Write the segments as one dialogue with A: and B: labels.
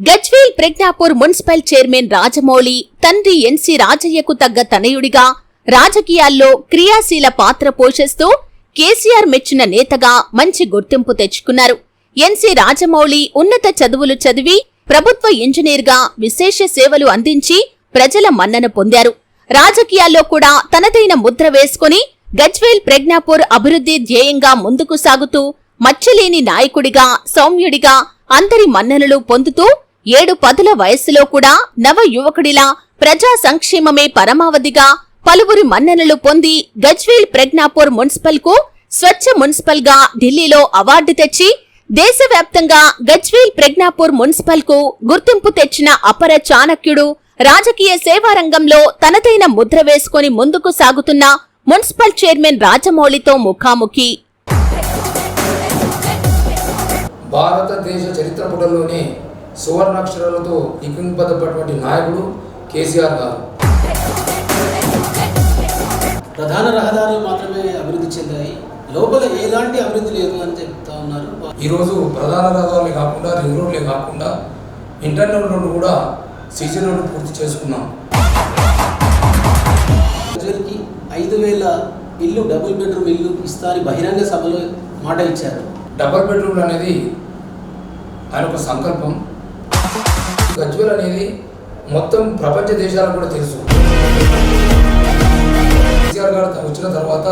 A: Gajwel Pragnapur municipal chairman Rajamouli తండ్రి NC రాజయ్యకు తగ్గ తనయుడిగా రాజకీయాల్లో క్రియాశీల పాత్ర పోషిస్తూ కేసీఆర్ మెచ్చిన నేతగా మంచి గుర్తింపు తెచ్చుకున్నారు. ఎన్సీ రాజమౌళి ఉన్నత చదువులు చదివి ప్రభుత్వ ఇంజనీర్గా విశేష సేవలు అందించి ప్రజల మన్నన పొందారు. రాజకీయాల్లో కూడా తనదైన ముద్ర వేసుకుని గజ్వేల్ ప్రజ్ఞాపూర్ అభివృద్ధి ధ్యేయంగా ముందుకు సాగుతూ మచ్చలేని నాయకుడిగా, సౌమ్యుడిగా అందరి మన్ననలు పొందుతూ 7 పదుల వయస్సులో కూడా నవ యువకుడిలా ప్రజా సంక్షేమమే పరమావధిగా పలువురి మన్ననలు పొంది గజ్వేల్ ప్రజ్ఞాపూర్ మున్సిపల్ కు స్వచ్ఛ మున్సిపల్ గా ఢిల్లీలో అవార్డు తెచ్చి దేశవ్యాప్తంగా గజ్వేల్ ప్రజ్ఞాపూర్ మున్సిపల్ కు గుర్తింపు తెచ్చిన అపర చాణక్యుడు, రాజకీయ సేవారంగంలో తనదైన ముద్ర వేసుకుని ముందుకు సాగుతున్న మున్సిపల్ చైర్మన్ రాజమౌళితో ముఖాముఖి.
B: భారతదేశ చరిత్ర పుటల్లోనే సువర్ణాక్షరాలతో లిఖింపబడినటువంటి నాయకుడు కేసీఆర్ గారు.
C: ప్రధాన రహదారులు మాత్రమే అభివృద్ధి చెందాయి, లోపల ఎలాంటి అభివృద్ధి లేదు అని చెప్తా ఉన్నారు.
B: ఈరోజు ప్రధాన రహదారులే కాకుండా రింగ్ రోడ్లే కాకుండా ఇంటర్నల్ రోడ్డు కూడా సీసీ రోడ్డు పూర్తి చేసుకున్నాం.
C: ప్రజలకి 5,000 ఇల్లు, డబుల్ బెడ్రూమ్ ఇల్లు ఇస్తారని బహిరంగ సభలో మాట ఇచ్చారు.
B: డబుల్ బెడ్రూమ్ అనేది ఆయన ఒక సంకల్పం. గజ్వేల్ అనేది మొత్తం ప్రపంచ దేశాలకు కూడా తెలుసు. కేసీఆర్ గారు వచ్చిన తర్వాత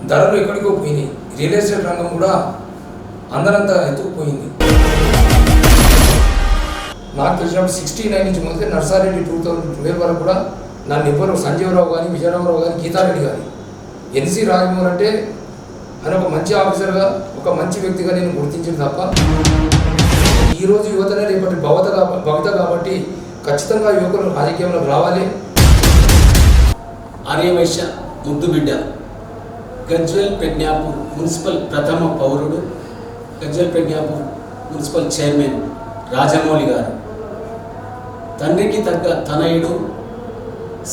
B: ధరలు ఎక్కడికో పోయినాయి. రియల్ ఎస్టేట్ రంగం కూడా అందరంతా ఎత్తుకుపోయింది. నాకు తెలిసినప్పుడు 69 నుంచి మొదటి నర్సారెడ్డి 2012 వరకు కూడా నన్ను ఎవరు సంజీవరావు కానీ, విజయరామరావు కానీ, గీతారెడ్డి కానీ, ఎన్సీ రాజమౌళి అంటే ఆయన ఒక మంచి ఆఫీసర్గా, ఒక మంచి వ్యక్తిగా నేను గుర్తించింది తప్ప ఈరోజు యువతనే రేపటి భవిత కాబట్టి ఖచ్చితంగా యువకులు రాజకీయంలో రావాలి.
C: ఆర్యవైశ్య ముద్దుబిడ్డ, గజ్వేల్ ప్రజ్ఞాపూర్ మున్సిపల్ ప్రథమ పౌరుడు, గజ్వేల్ ప్రజ్ఞాపూర్ మున్సిపల్ చైర్మన్ రాజమౌళి గారు తండ్రికి తగ్గ తనయుడు,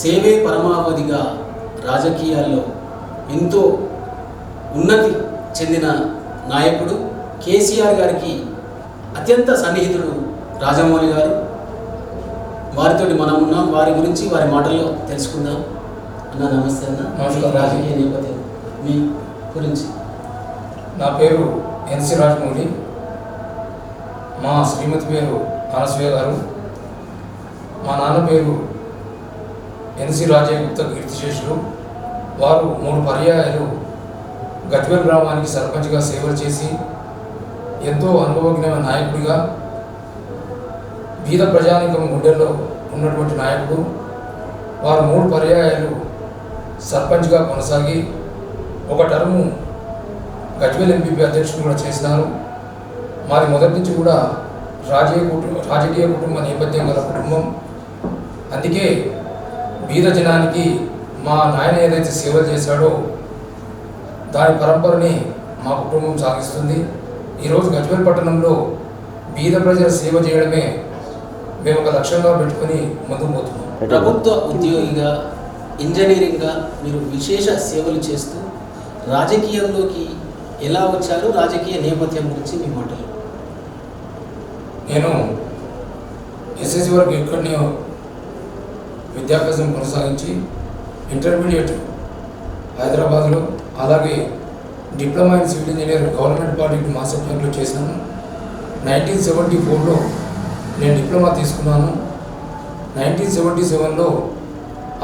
C: సేవే పరమావధిగా రాజకీయాల్లో ఎంతో ఉన్నతి చెందిన నాయకుడు, కేసీఆర్ గారికి అత్యంత సన్నిహితుడు రాజమౌళి గారు. వారితో మనం ఉన్నాం, వారి గురించి వారి మాటల్లో తెలుసుకుందాం. అన్న నమస్తే. అన్న
B: నమస్కారం.
C: రాజకీయ నేపథ్యం మీ గురించి.
B: నా పేరు ఎన్సీ రాజమౌళి. మా శ్రీమతి పేరు అనసూయ గారు. మా నాన్న పేరు ఎన్సీ రాజయ్య గుప్తా కీర్తిశేషులు. వారు 3 పర్యాయాలు గజ్వేల్ గ్రామానికి సర్పంచ్గా సేవలు చేసి ఎంతో అనుభవజ్ఞమైన నాయకుడిగా, బీద ప్రజానికం గుండెల్లో ఉన్నటువంటి నాయకుడు. వారు 3 పర్యాయాలు సర్పంచ్గా కొనసాగి ఒక టర్ము గజ్వేల్ ఎంపీపీ అధ్యక్షుడు కూడా చేసినారు. మాది మొదటి నుంచి కూడా రాజకీయ కుటుంబ నేపథ్యం గల కుటుంబం. అందుకే బీద జనానికి మా నాయన ఏదైతే సేవలు చేశాడో దాని పరంపరని మా కుటుంబం సాగిస్తుంది. ఈరోజు గజ్వేల్ పట్టణంలో బీద ప్రజల సేవ చేయడమే మేము ఒక లక్ష్యంగా పెట్టుకొని ముందుకు పోతున్నాం.
C: ప్రభుత్వ ఉద్యోగిగా, ఇంజనీరింగ్గా మీరు విశేష సేవలు చేస్తూ రాజకీయంలోకి ఎలా వచ్చారు? రాజకీయ నేపథ్యం గురించి మీ మాటలు.
B: నేను ఎస్ఎస్సి వరకు ఇక్కడనే విద్యాభ్యాసం కొనసాగించి ఇంటర్మీడియట్ హైదరాబాద్లో, అలాగే diploma in civil engineer government polytechnic master ప్లాన్లో చేశాను. 1974లో నేను డిప్లొమా తీసుకున్నాను. 1977లో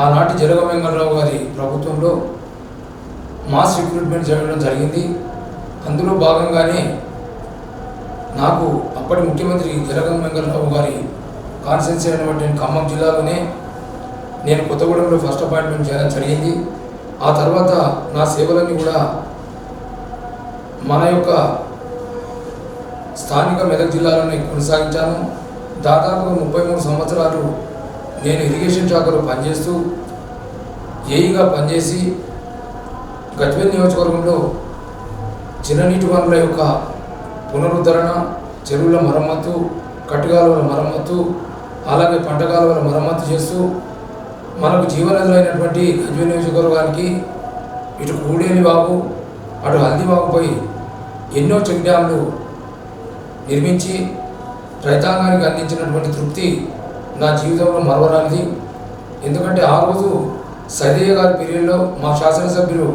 B: ఆనాటి జరగ వెంకటరావు గారి ప్రభుత్వంలో మాస్ రిక్రూట్మెంట్ జరగడం జరిగింది. అందులో భాగంగానే నాకు అప్పటి ముఖ్యమంత్రి జరగ వెంకటరావు గారి కాన్స్టిట్యున్సీ అయినటువంటి ఖమ్మం జిల్లాలోనే నేను కొత్తగూడెంలో ఫస్ట్ అపాయింట్మెంట్ చేయడం జరిగింది. ఆ తర్వాత నా సేవలన్నీ కూడా మన యొక్క స్థానిక మెదక్ జిల్లాలోనే కొనసాగించాను. దాదాపుగా 33 సంవత్సరాలు నేను ఇరిగేషన్ శాఖలో పనిచేస్తూ ఏఈగా పనిచేసి గజ్వేల్ నియోజకవర్గంలో చిన్ననీటి వనరుల యొక్క పునరుద్ధరణ, చెరువుల మరమ్మతు, కట్టుకాలువల మరమ్మతు, అలాగే పంట కాలువల మరమ్మతు చేస్తూ మనకు జీవనదులైనటువంటి గజ్వేల్ నియోజకవర్గానికి ఇటు కూడేని వాగు, అటు హల్దీ వాగుపై ఎన్నో చెక్ డ్యామ్లు నిర్మించి రైతాంగానికి అందించినటువంటి తృప్తి నా జీవితంలో మరవరానిది. ఎందుకంటే ఆ రోజు సైదయ్య గారి పీరియడ్లో మా శాసనసభ్యులు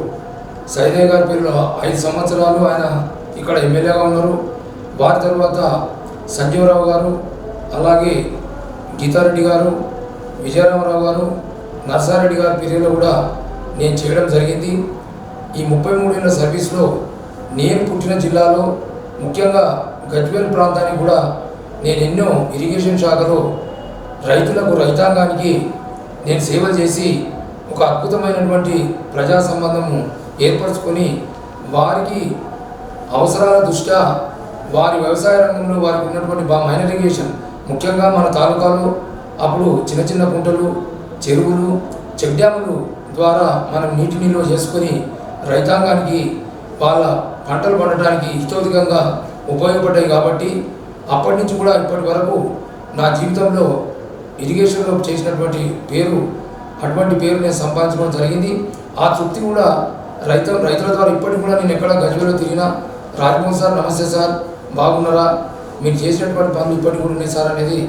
B: సైదయ్య గారి పీరియడ్లో 5 సంవత్సరాలు ఆయన ఇక్కడ ఎమ్మెల్యేగా ఉన్నారు. వారి తర్వాత సంజీవరావు గారు, అలాగే గీతారెడ్డి గారు, విజయరామరావు గారు, నర్సారెడ్డి గారి పీరియడ్లో కూడా నేను చేయడం జరిగింది. ఈ 33 ఏళ్ళ సర్వీస్లో నేను పుట్టిన జిల్లాలో ముఖ్యంగా గజ్వేల్ ప్రాంతానికి కూడా నేను ఎన్నో ఇరిగేషన్ శాఖలో రైతాంగానికి నేను సేవలు చేసి ఒక అద్భుతమైనటువంటి ప్రజా సంబంధము ఏర్పరచుకొని వారికి అవసరాల దృష్ట్యా వారి వ్యవసాయ రంగంలో వారికి ఉన్నటువంటి మైనర్ ఇరిగేషన్, ముఖ్యంగా మన తాలూకాలో అప్పుడు చిన్న చిన్న కుంటలు, చెరువులు, చెక్ డ్యాములు ద్వారా మనం నీటి నిల్వ చేసుకొని రైతాంగానికి వాళ్ళ పంటలు పండటానికి ఇష్టోధికంగా ఉపయోగపడ్డాయి. కాబట్టి అప్పటి నుంచి కూడా ఇప్పటి వరకు నా జీవితంలో ఇరిగేషన్లో చేసినటువంటి అటువంటి పేరు నేను సంపాదించుకోవడం జరిగింది. ఆ తృప్తి కూడా రైతుల ద్వారా ఇప్పటికి కూడా నేను ఎక్కడ గజ్వేల్లో తిరిగినా రాజమోహన్ సార్ నమస్తే సార్ బాగున్నారా, మీరు చేసినటువంటి పనులు ఇప్పటికి కూడా ఉన్నాయి సార్ అనేది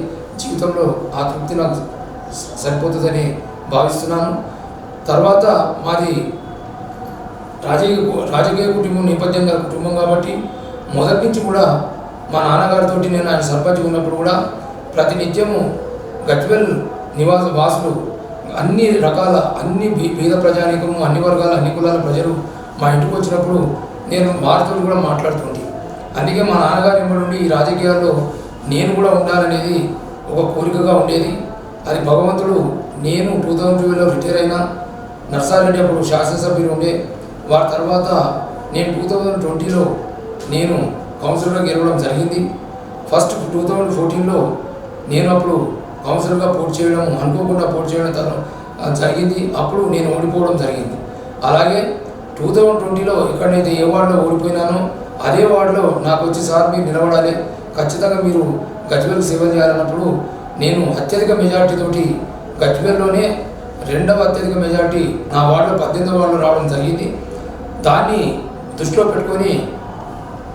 B: జీవితంలో ఆ తృప్తి నాకు సరిపోతుందని భావిస్తున్నాను. తర్వాత మాది రాజకీయ కుటుంబం నేపథ్యం గల కుటుంబం కాబట్టి మొదటి నుంచి కూడా మా నాన్నగారితో నేను ఆయన సర్పంచ్ ఉన్నప్పుడు కూడా ప్రతినిత్యము గజ్వేల్ నివాస వాసులు అన్ని రకాల పేద ప్రజానీకము, అన్ని వర్గాల అన్ని కులాల ప్రజలు మా ఇంటికి వచ్చినప్పుడు నేను వారితో కూడా మాట్లాడుతుంటే, అందుకే మా నాన్నగారి ఎంబడి ఈ రాజకీయాల్లో నేను కూడా ఉండాలనేది ఒక కోరికగా ఉండేది. అది భగవంతుడు నేను 2012లో రిటైర్ అయినా, నర్సారెడ్డి అప్పుడు శాసనసభ్యులు ఉండే, వారి తర్వాత నేను 2020లో నేను కౌన్సిలర్గా గెలవడం జరిగింది. ఫస్ట్ 2014లో నేను అప్పుడు కౌన్సిలర్గా పోటీ చేయడం, అనుకోకుండా పోటీ చేయడం జరిగింది. అప్పుడు నేను ఓడిపోవడం జరిగింది. అలాగే 2020లో ఎక్కడైతే ఏ వార్డులో ఓడిపోయినానో అదే వార్డులో నాకు వచ్చి సార్ మీరు నిలబడాలి, ఖచ్చితంగా మీరు గజ్వేల్కి సేవ చేయాలన్నప్పుడు నేను అత్యధిక మెజార్టీతోటి గజ్వేల్లోనే 2వ అత్యధిక మెజార్టీ నా వార్డులో 18వ వార్డులో రావడం జరిగింది. దాన్ని దృష్టిలో పెట్టుకొని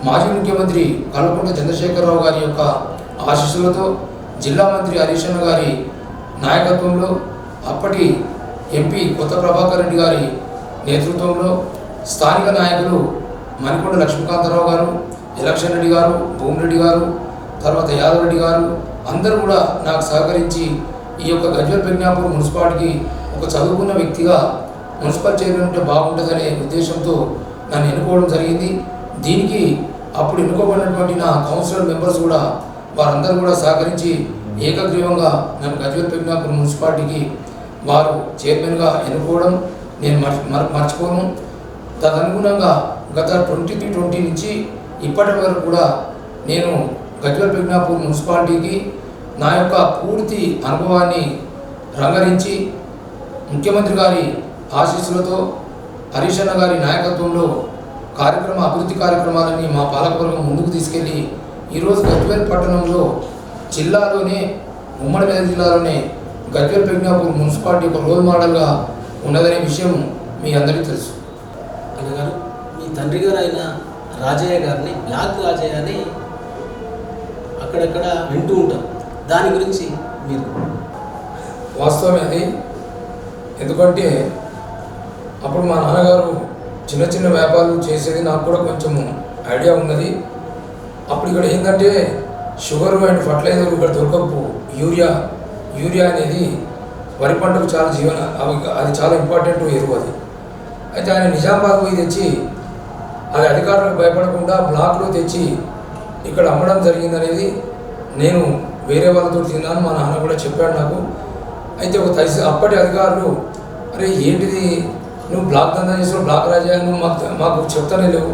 B: మాజీ ముఖ్యమంత్రి కల్వకుంట్ల చంద్రశేఖరరావు గారి యొక్క ఆశీస్సులతో, జిల్లా మంత్రి హరీష్ అన్న గారి నాయకత్వంలో, అప్పటి ఎంపీ కొత్త ప్రభాకర్ రెడ్డి గారి నేతృత్వంలో, స్థానిక నాయకులు మణికొండ లక్ష్మీకాంతరావు గారు, ఎలక్షన్ రెడ్డి గారు, భూమిరెడ్డి గారు, తర్వాత యాదవ్ రెడ్డి గారు అందరూ కూడా నాకు సహకరించి ఈ యొక్క గజ్వేల్ ప్రజ్ఞాపూర్ మున్సిపాలిటీకి ఒక చదువుకున్న వ్యక్తిగా మున్సిపల్ చైర్మన్ ఉంటే బాగుంటుందనే ఉద్దేశంతో నన్ను ఎన్నుకోవడం జరిగింది. దీనికి అప్పుడు ఎన్నుకోబడినటువంటి నా కౌన్సిలర్ మెంబర్స్ కూడా వారందరూ కూడా సహకరించి ఏకగ్రీవంగా నన్ను గజ్వేల్ ప్రజ్ఞాపూర్ మున్సిపాలిటీకి వారు చైర్మన్గా ఎన్నుకోవడం నేను మర్చిపోను. తదనుగుణంగా గత 2020 నుంచి ఇప్పటి వరకు కూడా నేను గజ్వేల్ ప్రజ్ఞాపూర్ మున్సిపాలిటీకి నా యొక్క పూర్తి అనుభవాన్ని రంగరించి ముఖ్యమంత్రి గారి ఆశీస్సులతో, హరీష్ అన్న గారి నాయకత్వంలో అభివృద్ధి కార్యక్రమాలని మా పాలకవర్గం ముందుకు తీసుకెళ్ళి ఈరోజు గజ్వేల్ పట్టణంలో జిల్లాలోనే, ఉమ్మడి మెదక్ జిల్లాలోనే గజ్వేల్ ప్రజ్ఞాపూర్ మున్సిపాలిటీ ఒక రోల్ మోడల్గా ఉన్నదనే విషయం మీ అందరికీ తెలుసు.
C: అన్నగారు, మీ తండ్రి గారు అయిన రాజయ్య గారిని బ్లాక్ రాజయ్య అని అక్కడక్కడ వింటూ ఉంటాం, దాని గురించి మీరు?
B: వాస్తవమే అది. ఎందుకంటే అప్పుడు మా నాన్నగారు చిన్న చిన్న వ్యాపారాలు చేసేది నాకు కూడా కొంచెం ఐడియా ఉన్నది. అప్పుడు ఇక్కడ ఏంటంటే షుగర్ అండ్ ఫర్టిలైజర్ ఇక్కడ దొరకపు, యూరియా అనేది వరి పంటకు చాలా అది చాలా ఇంపార్టెంట్ ఎరువు అది. అయితే ఆయన నిజామాబాద్ పోయి తెచ్చి అది అధికారులకు భయపడకుండా బ్లాక్లో తెచ్చి ఇక్కడ అమ్మడం జరిగిందనేది నేను వేరే వాళ్ళతో తిన్నాను, మా నాన్న కూడా చెప్పాడు నాకు. అయితే ఒక అప్పటి అధికారులు, అరే ఏంటిది నువ్వు బ్లాక్ దందా చేసిన బ్లాక్ రాజయ్య, నువ్వు మాకు చెప్తానే లేవు,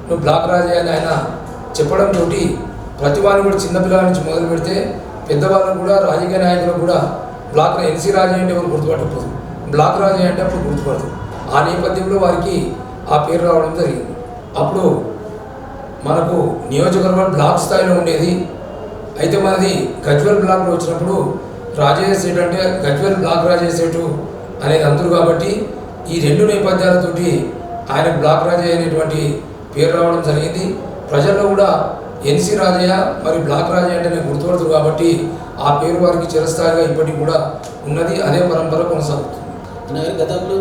B: నువ్వు బ్లాక్ రాజయ్య అని ఆయన చెప్పడంతో ప్రతి వాళ్ళు కూడా చిన్నపిల్లల నుంచి మొదలు పెడితే పెద్దవాళ్ళకు కూడా, రాజకీయ నాయకులకు కూడా బ్లాక్ ఎన్సీ రాజయ్య అంటే ఎవరు గుర్తుపట్టకపోదు, బ్లాక్ రాజయ్య అంటే అప్పుడు గుర్తుపడదు. ఆ నేపథ్యంలో వారికి ఆ పేరు రావడం జరిగింది. అప్పుడు మనకు నియోజకవర్గం బ్లాక్ స్థాయిలో ఉండేది. అయితే మనది గజ్వేల్ బ్లాక్లో వచ్చినప్పుడు రాజయ్య సేటు అంటే గజ్వేల్ బ్లాక్ రాజయ్య సేటు అనేది అందరూ కాబట్టి ఈ 2 నేపథ్యాలతోటి ఆయన బ్లాక్ రాజయ్య అనేటువంటి పేరు రావడం జరిగింది. ప్రజల్లో కూడా ఎన్సీ రాజయ్య మరి బ్లాక్ రాజయ్య అంటే నేను గుర్తుపడుతుంది కాబట్టి ఆ పేరు వారికి చిరస్థాయిగా ఇప్పటికి కూడా ఉన్నది. అదే పరంపర కొనసాగుతుంది.
C: గతంలో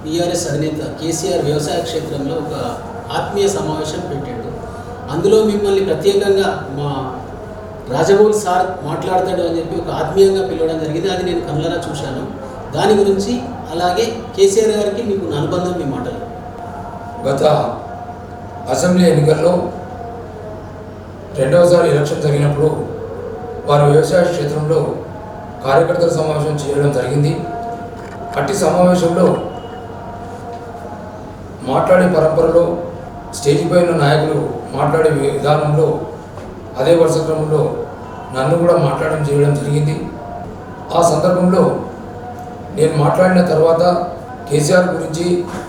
C: టీఆర్ఎస్ అధినేత కేసీఆర్ వ్యవసాయ క్షేత్రంలో ఒక ఆత్మీయ సమావేశం పెట్టాడు. అందులో మిమ్మల్ని ప్రత్యేకంగా మా రాజమౌళి సార్ మాట్లాడతాడు అని చెప్పి ఒక ఆత్మీయంగా పిలవడం జరిగింది. అది నేను కళ్ళారా చూశాను. దాని గురించి అలాగే కేసీఆర్ గారికి మీకు అనుబంధం మీ మాటలు.
B: గత అసెంబ్లీ ఎన్నికల్లో రెండవసారి ఎలక్షన్ జరిగినప్పుడు వారు వ్యవసాయ క్షేత్రంలో కార్యకర్తల సమావేశం చేయడం జరిగింది. అట్టి సమావేశంలో మాట్లాడే పరంపరలో స్టేజిపై ఉన్న నాయకులు మాట్లాడే విధానంలో అదే వరుస క్రమంలో నన్ను కూడా మాట్లాడడం చేయడం జరిగింది. ఆ సందర్భంలో నేను మాట్లాడిన తర్వాత కేసీఆర్ గురించి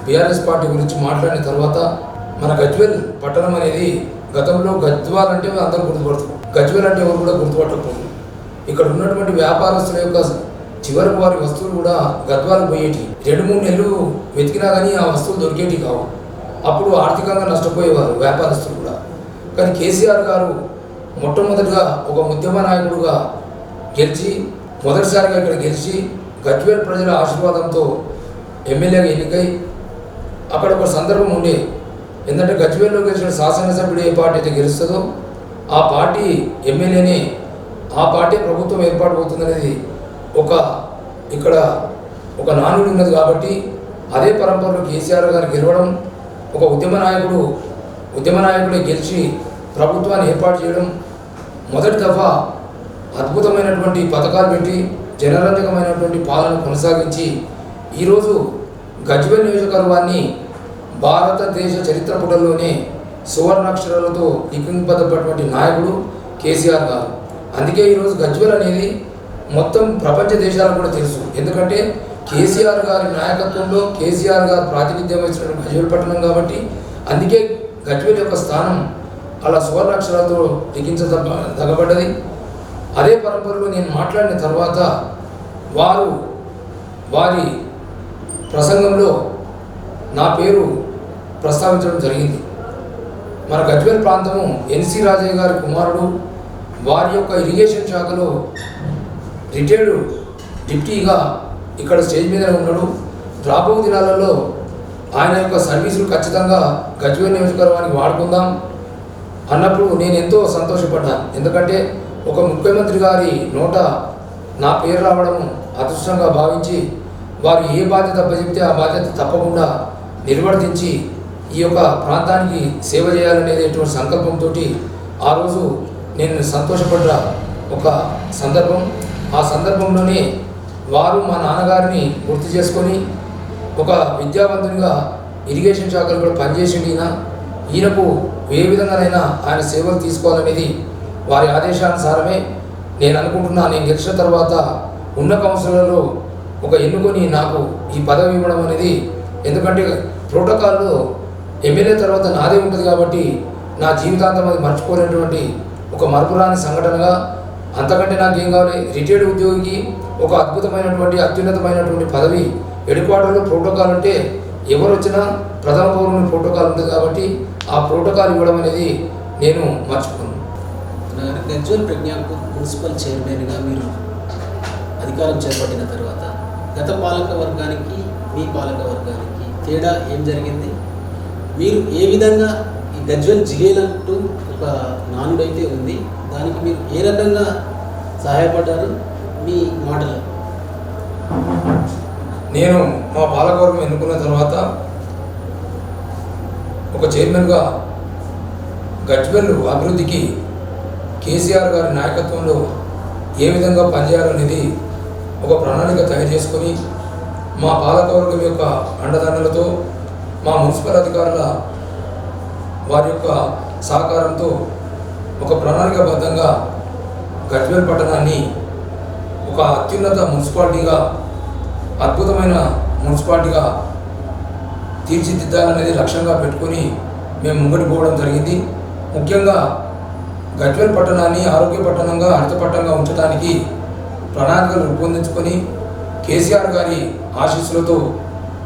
B: బీఆర్ఎస్ పార్టీ గురించి మాట్లాడిన తర్వాత మన గజ్వేల్ పట్టణం అనేది గతంలో గజ్వాల్ అంటే అందరూ గుర్తుపడుతుంది, గజ్వేల్ అంటే ఎవరు కూడా గుర్తుపట్టకపోతుంది. ఇక్కడ ఉన్నటువంటి వ్యాపారస్తుల యొక్క చివరికి వారి వస్తువులు కూడా గద్వాలకు పోయేటి. 2-3 నెలలు వెతికినా కానీ ఆ వస్తువులు దొరికేటి కావు. అప్పుడు ఆర్థికంగా నష్టపోయేవారు వ్యాపారస్తులు కూడా. కానీ కేసీఆర్ గారు మొట్టమొదటిగా ఒక ఉద్యమ నాయకుడుగా గెలిచి మొదటిసారిగా ఇక్కడ గెలిచి గజ్వేల్ ప్రజల ఆశీర్వాదంతో ఎమ్మెల్యేగా ఎన్నికై అక్కడ ఒక సందర్భం ఉండే. ఎందుకంటే గజ్వేల్లో గెలిచిన శాసనసభ్యుడు ఏ పార్టీ అయితే గెలుస్తుందో ఆ పార్టీ ఎమ్మెల్యేనే, ఆ పార్టీ ప్రభుత్వం ఏర్పాటు అవుతుందనేది ఇక్కడ ఒక నానుడి ఉన్నది. కాబట్టి అదే పరంపరలో కేసీఆర్ గారు గెలవడం, ఒక ఉద్యమ నాయకుడే గెలిచి ప్రభుత్వాన్ని ఏర్పాటు చేయడం, మొదటి దఫా అద్భుతమైనటువంటి పథకాలు పెట్టి జనరంజకమైనటువంటి పాలన కొనసాగించి ఈరోజు గజ్వేల్ నియోజకవర్గాన్ని భారతదేశ చరిత్ర పుటల్లోనే సువర్ణాక్షరాలతో లిఖింపబడినటువంటి నాయకుడు కేసీఆర్ గారు. అందుకే ఈరోజు గజ్వేల్ అనేది మొత్తం ప్రపంచ దేశాలకు కూడా తెలుసు. ఎందుకంటే కేసీఆర్ గారి నాయకత్వంలో కేసీఆర్ గారు ప్రాతినిధ్యం వహించినటువంటి గజ్వేల్ పట్టణం కాబట్టి అందుకే గజ్వేల్ యొక్క స్థానం అలా సువర్ణాక్షరాలతో లిఖించదగబడ్డది. అదే పరంపరలో నేను మాట్లాడిన తర్వాత వారి ప్రసంగంలో నా పేరు ప్రస్తావించడం జరిగింది. మన గజ్వేల్ ప్రాంతము ఎన్సీ రాజయ్య గారి కుమారుడు, వారి యొక్క ఇరిగేషన్ శాఖలో రిటైర్డ్ డిప్టీగా ఇక్కడ స్టేజ్ మీద ఉన్నాడు. రాబోయే దినాలలో ఆయన యొక్క సర్వీసులు ఖచ్చితంగా గజ్వేల్ నియోజకవర్గానికి వాడుకుందాం అన్నప్పుడు నేను ఎంతో సంతోషపడ్డాను. ఎందుకంటే ఒక ముఖ్యమంత్రి గారి నోట నా పేరు రావడం అదృష్టంగా భావించి వారు ఏ బాధ్యత చెప్తే ఆ బాధ్యత తప్పకుండా నిర్వర్తించి ఈ యొక్క ప్రాంతానికి సేవ చేయాలనేటువంటి సంకల్పంతో ఆ రోజు నేను సంతోషపడ్డ ఒక సందర్భం. ఆ సందర్భంలోనే వారు మా నాన్నగారిని గుర్తు చేసుకొని ఒక విద్యావంతునిగా ఇరిగేషన్ శాఖలు కూడా పనిచేసింది. ఈయనకు ఏ విధంగానైనా ఆయన సేవలు తీసుకోవాలనేది వారి ఆదేశానుసారమే నేను అనుకుంటున్నా. నేను గెలిచిన తర్వాత ఉన్న కౌన్సిలర్లో ఒక ఎన్నుకొని నాకు ఈ పదవి ఇవ్వడం అనేది, ఎందుకంటే ప్రోటోకాల్లో ఎమ్మెల్యే తర్వాత నాదే ఉంటుంది కాబట్టి నా జీవితాంతం అది మర్చిపోలేనటువంటి ఒక మరపురాని సంఘటనగా, అంతకంటే నాకేం కావాలి, రిటైర్డ్ ఉద్యోగికి ఒక అద్భుతమైనటువంటి అత్యున్నతమైనటువంటి పదవి. హెడ్క్వార్టర్లో ప్రోటోకాల్ అంటే ఎవరు వచ్చినా ప్రథమ పౌరుని ప్రోటోకాల్ ఉంటుంది కాబట్టి ఆ ప్రోటోకాల్ ఇవ్వడం అనేది నేను మర్చిపోను.
C: గజ్వేల్ ప్రజ్ఞాపూర్ మున్సిపల్ చైర్మన్గా మీరు అధికారం చేపట్టిన తర్వాత గత పాలక వర్గానికి మీ పాలక వర్గానికి తేడా ఏం జరిగింది? మీరు ఏ విధంగా ఈ గజ్వేల్ జిగేలంటూ ఒక నానుడైతే ఉంది, దానికి మీరు ఏ రకంగా సహాయపడ్డారు? మీ మాటలు.
B: నేను మా పాలకవర్గం ఎన్నుకున్న తర్వాత ఒక చైర్మన్గా గజ్వేల్ అభివృద్ధికి కేసీఆర్ గారి నాయకత్వంలో ఏ విధంగా పనిచేయాలనేది ఒక ప్రణాళిక తయారు చేసుకొని మా పాలకవర్గం యొక్క అండదండలతో మా మున్సిపల్ అధికారుల వారి యొక్క సహకారంతో ఒక ప్రణాళికాబద్ధంగా గజ్వేల్ పట్టణాన్ని ఒక అత్యున్నత మున్సిపాలిటీగా, అద్భుతమైన మున్సిపాలిటీగా తీర్చిదిద్దాలనేది లక్ష్యంగా పెట్టుకొని మేము ముంగటి పోవడం జరిగింది. ముఖ్యంగా గజ్వేల్ పట్టణాన్ని ఆరోగ్య పట్టణంగా, హరిత పట్టణంగా ఉంచడానికి ప్రణాళికలు రూపొందించుకొని కేసీఆర్ గారి ఆశీస్సులతో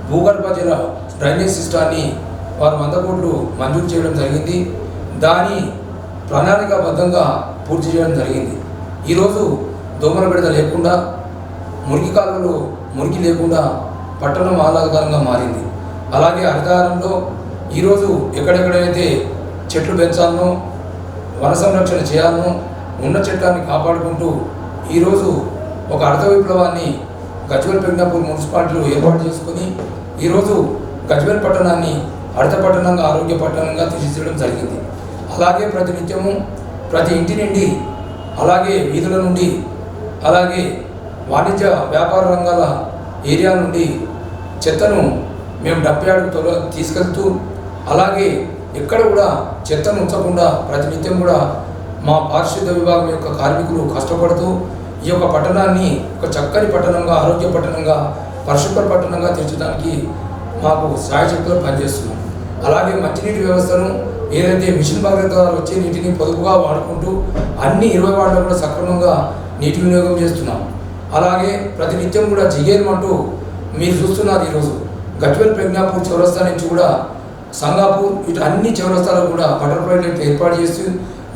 B: భూగర్భ జల డ్రైనేజ్ సిస్టాన్ని వారు 100 కోట్లు మంజూరు చేయడం జరిగింది. దాని ప్రణాళికాబద్ధంగా పూర్తి చేయడం జరిగింది. ఈరోజు దోమల బిడత లేకుండా, మురికి కాలువలు మురికి లేకుండా పట్టణం ఆహ్లాదకరంగా మారింది. అలాగే హరితహారంలో ఈరోజు ఎక్కడెక్కడైతే చెట్లు పెంచాలనో, వన సంరక్షణ చేయాలనో, ఉన్న చెట్లని కాపాడుకుంటూ ఈరోజు ఒక హరిత విప్లవాన్ని గజ్వేల్ ప్రజ్ఞాపూర్ మున్సిపాలిటీలో ఏర్పాటు చేసుకొని ఈరోజు గజ్వేల్ పట్టణాన్ని హరిత పట్టణంగా, ఆరోగ్య పట్టణంగా తీర్చిదిద్దడం జరిగింది. అలాగే ప్రతి నిత్యము ప్రతి ఇంటి నుండి, అలాగే వీధుల నుండి, అలాగే వాణిజ్య వ్యాపార రంగాల ఏరియా నుండి చెత్తను మేము డబ్బు తీసుకెళ్తూ, అలాగే ఎక్కడ కూడా చెత్తను ఉంచకుండా ప్రతినిత్యం కూడా మా పారిశుద్ధ్య విభాగం యొక్క కార్మికులు కష్టపడుతూ ఈ యొక్క పట్టణాన్ని ఒక చక్కని పట్టణంగా, ఆరోగ్య పట్టణంగా, పరిశుభ్ర పట్టణంగా తీర్చడానికి మాకు సాయశక్తిలో పనిచేస్తున్నాం. అలాగే మంచినీటి వ్యవస్థను ఏదైతే మిషన్ భగీరథ ద్వారా వచ్చే నీటిని పొదుపుగా వాడుకుంటూ అన్ని 20 వార్డులు కూడా సక్రమంగా నీటి వినియోగం చేస్తున్నాం. అలాగే ప్రతినిత్యం కూడా జిగేల్మంటూ మీరు చూస్తున్నారు. ఈరోజు గజ్వేల్ ప్రజ్ఞాపూర్ చౌరస్తా నుంచి కూడా సంగాపూర్ ఇటు అన్ని చౌరస్తాలకు కూడా బటర్ఫ్లై లైట్ ఏర్పాటు చేస్తూ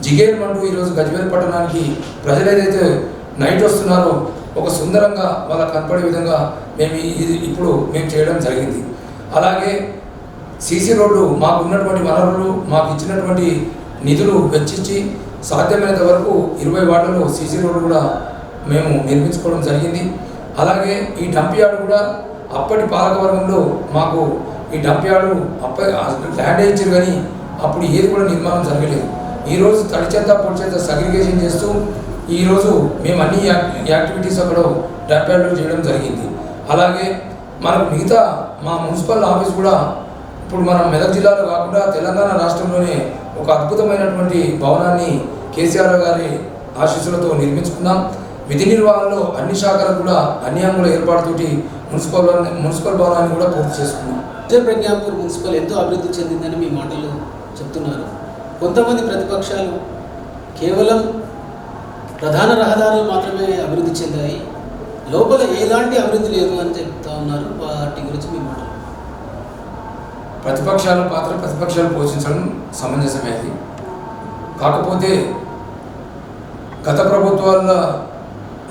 B: జిగేల్మంటూ ఈరోజు గజ్వేల్ పట్టణానికి ప్రజలు ఏదైతే నైట్ వస్తున్నారో ఒక సుందరంగా వాళ్ళ కనపడే విధంగా ఇప్పుడు మేము చేయడం జరిగింది. అలాగే సీసీ రోడ్లు మాకు ఉన్నటువంటి వనరులు, మాకు ఇచ్చినటువంటి నిధులు వెచ్చించి సాధ్యమైనంత వరకు 20 వార్డులలో సీసీ రోడ్లు కూడా మేము నిర్మించుకోవడం జరిగింది. అలాగే ఈ డంప్ యార్డ్ కూడా అప్పటి పాలకవర్గంలో మాకు ఈ డంప్ యార్డు ల్యాండ్ ఇచ్చారు, కానీ అప్పుడు ఏది కూడా నిర్మాణం జరగలేదు. ఈరోజు తడి చెత్త, పొడి చెత్త సగ్రిగేషన్ చేస్తూ ఈరోజు మేము అన్ని యాక్టివిటీస్ అక్కడ డంప్ యార్డ్లో చేయడం జరిగింది. అలాగే మనకు మిగతా మా మున్సిపల్ ఆఫీస్ కూడా ఇప్పుడు మనం మెదక్ జిల్లాలో కాకుండా తెలంగాణ రాష్ట్రంలోనే ఒక అద్భుతమైనటువంటి భవనాన్ని కేసీఆర్ గారి ఆశీస్సులతో నిర్మించుకున్నాం. విధి నిర్వహణలో అన్ని శాఖలకు కూడా అన్ని అంగుల ఏర్పాటుతోటి మున్సిపల్ భవనాన్ని కూడా పూర్తి చేసుకున్నాం.
C: గజ్వేల్ ప్రజ్ఞాపూర్ మున్సిపల్ ఎంతో అభివృద్ధి చెందిందని మీ మాటలు చెప్తున్నారు. కొంతమంది ప్రతిపక్షాలు కేవలం ప్రధాన రహదారులు మాత్రమే అభివృద్ధి చెందాయి, లోపల ఎలాంటి అభివృద్ధి లేదు అని చెప్తా ఉన్నారు. వాటి గురించి మీ మాటలు.
B: ప్రతిపక్షాల పాత్ర ప్రతిపక్షాలు పోషించడం సమంజసమే. అది కాకపోతే గత ప్రభుత్వాల్లో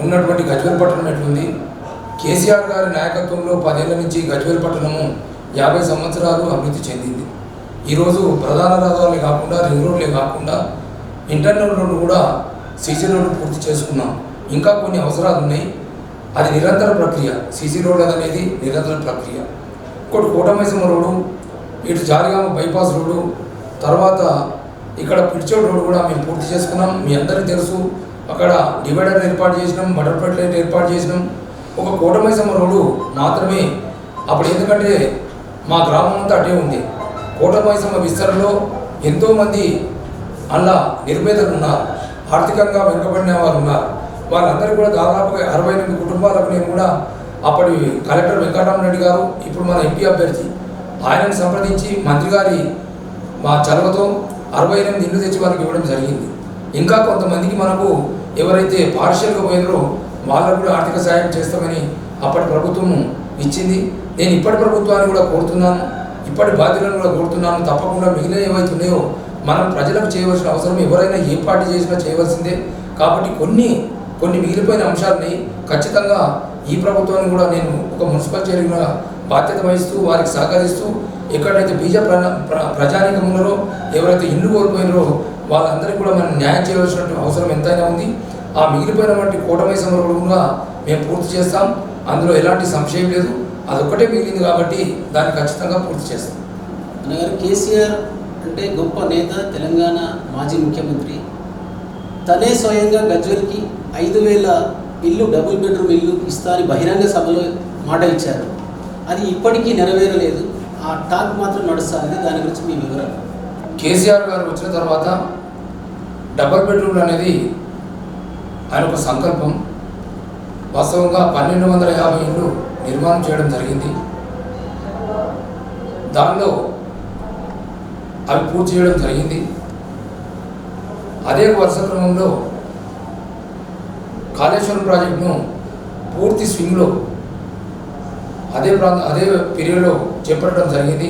B: ఉన్నటువంటి గజ్వేల్ పట్టణం ఎట్లుంది, కేసీఆర్ గారి నాయకత్వంలో 10 ఏళ్ల నుంచి గజ్వేల్ పట్టణము 50 సంవత్సరాలు అభివృద్ధి చెందింది. ఈరోజు ప్రధాన రహదారులే కాకుండా, రింగ్ రోడ్లే కాకుండా ఇంటర్నల్ రోడ్డు కూడా సీసీ రోడ్డు పూర్తి చేసుకున్నాం. ఇంకా కొన్ని అవసరాలు ఉన్నాయి. అది నిరంతర ప్రక్రియ. సీసీ రోడ్ అనేది నిరంతర ప్రక్రియ. ఇంకోటి కోటమైసమ్మ రోడ్డు, ఇటు జాలిగామ బైపాస్ రోడ్డు, తర్వాత ఇక్కడ పిడిచోడ్ రోడ్డు కూడా మేము పూర్తి చేసుకున్నాం. మీ అందరికీ తెలుసు, అక్కడ డివైడర్ ఏర్పాటు చేసినాం, బటర్ఫ్లై లైట్ ఏర్పాటు చేసినాం. ఒక కోటమైసమ్మ రోడ్డు మాత్రమే అప్పుడు, ఎందుకంటే మా గ్రామం అంతా అటే ఉంది. కోటమైసమ్మ విస్తరణలో ఎంతోమంది అలా నిర్భేదలు ఉన్నారు, ఆర్థికంగా వెనుకబడిన వారు ఉన్నారు. వాళ్ళందరూ కూడా దాదాపుగా 68 కుటుంబాలకు నేను కూడా అప్పటి కలెక్టర్ వెంకటరామరెడ్డి గారు, ఇప్పుడు మన ఎంపీ అభ్యర్థి, ఆయనను సంప్రదించి మంత్రి గారి మా చొరవతో 68 ఇళ్ళు తెచ్చి వాళ్ళకి ఇవ్వడం జరిగింది. ఇంకా కొంతమందికి మనకు ఎవరైతే పార్షియల్గా పోయినారో వాళ్ళకు కూడా ఆర్థిక సాయం చేస్తామని అప్పటి ప్రభుత్వం ఇచ్చింది. నేను ఇప్పటి ప్రభుత్వాన్ని కూడా కోరుతున్నాను, ఇప్పటి బాధ్యులను కూడా కోరుతున్నాను. తప్పకుండా మిగిలిన ఏవైతే ఉన్నాయో మనం ప్రజలకు చేయవలసిన అవసరం, ఎవరైనా ఏ పార్టీ చేసినా చేయవలసిందే. కాబట్టి కొన్ని మిగిలిపోయిన అంశాలని ఖచ్చితంగా ఈ ప్రభుత్వాన్ని కూడా నేను ఒక మున్సిపల్ చైర్మన్గా బాధ్యత వహిస్తూ వారికి సహకరిస్తూ, ఎక్కడైతే బీజ ప్రజానికం ఉన్నారో, ఎవరైతే ఇల్లు కోల్పోయినారో వాళ్ళందరికీ కూడా మనం న్యాయం చేయవలసిన అవసరం ఎంతైనా ఉంది. ఆ మిగిలిపోయినటువంటి కోటమైసమ్మ రోడ్డు కూడా మేము పూర్తి చేస్తాం. అందులో ఎలాంటి సంశయం లేదు. అదొక్కటే మిగిలింది కాబట్టి దాన్ని ఖచ్చితంగా పూర్తి చేస్తాం.
C: అన్నగారు, కేసీఆర్ అంటే గొప్ప నేత, తెలంగాణ మాజీ ముఖ్యమంత్రి. తనే స్వయంగా గజ్వేల్కి 5,000 ఇల్లు, డబుల్ బెడ్రూమ్ ఇల్లు ఇస్తా అని బహిరంగ సభలో మాట ఇచ్చారు. అది ఇప్పటికీ నెరవేరలేదు. ఆ టాక్ మాత్రం నడుస్తుంది. దాని గురించి మీ వివరాలు.
B: కేసీఆర్ గారు వచ్చిన తర్వాత డబుల్ బెడ్రూమ్ అనేది ఆయన ఒక సంకల్పం. వాస్తవంగా 1,250 ఇళ్ళు నిర్మాణం చేయడం జరిగింది. దానిలో అవి పూర్తి చేయడం జరిగింది. అదే వరుస క్రమంలో కాళేశ్వరం ప్రాజెక్టును పూర్తి స్వింగ్లో అదే పీరియడ్లో చేపట్టడం జరిగింది.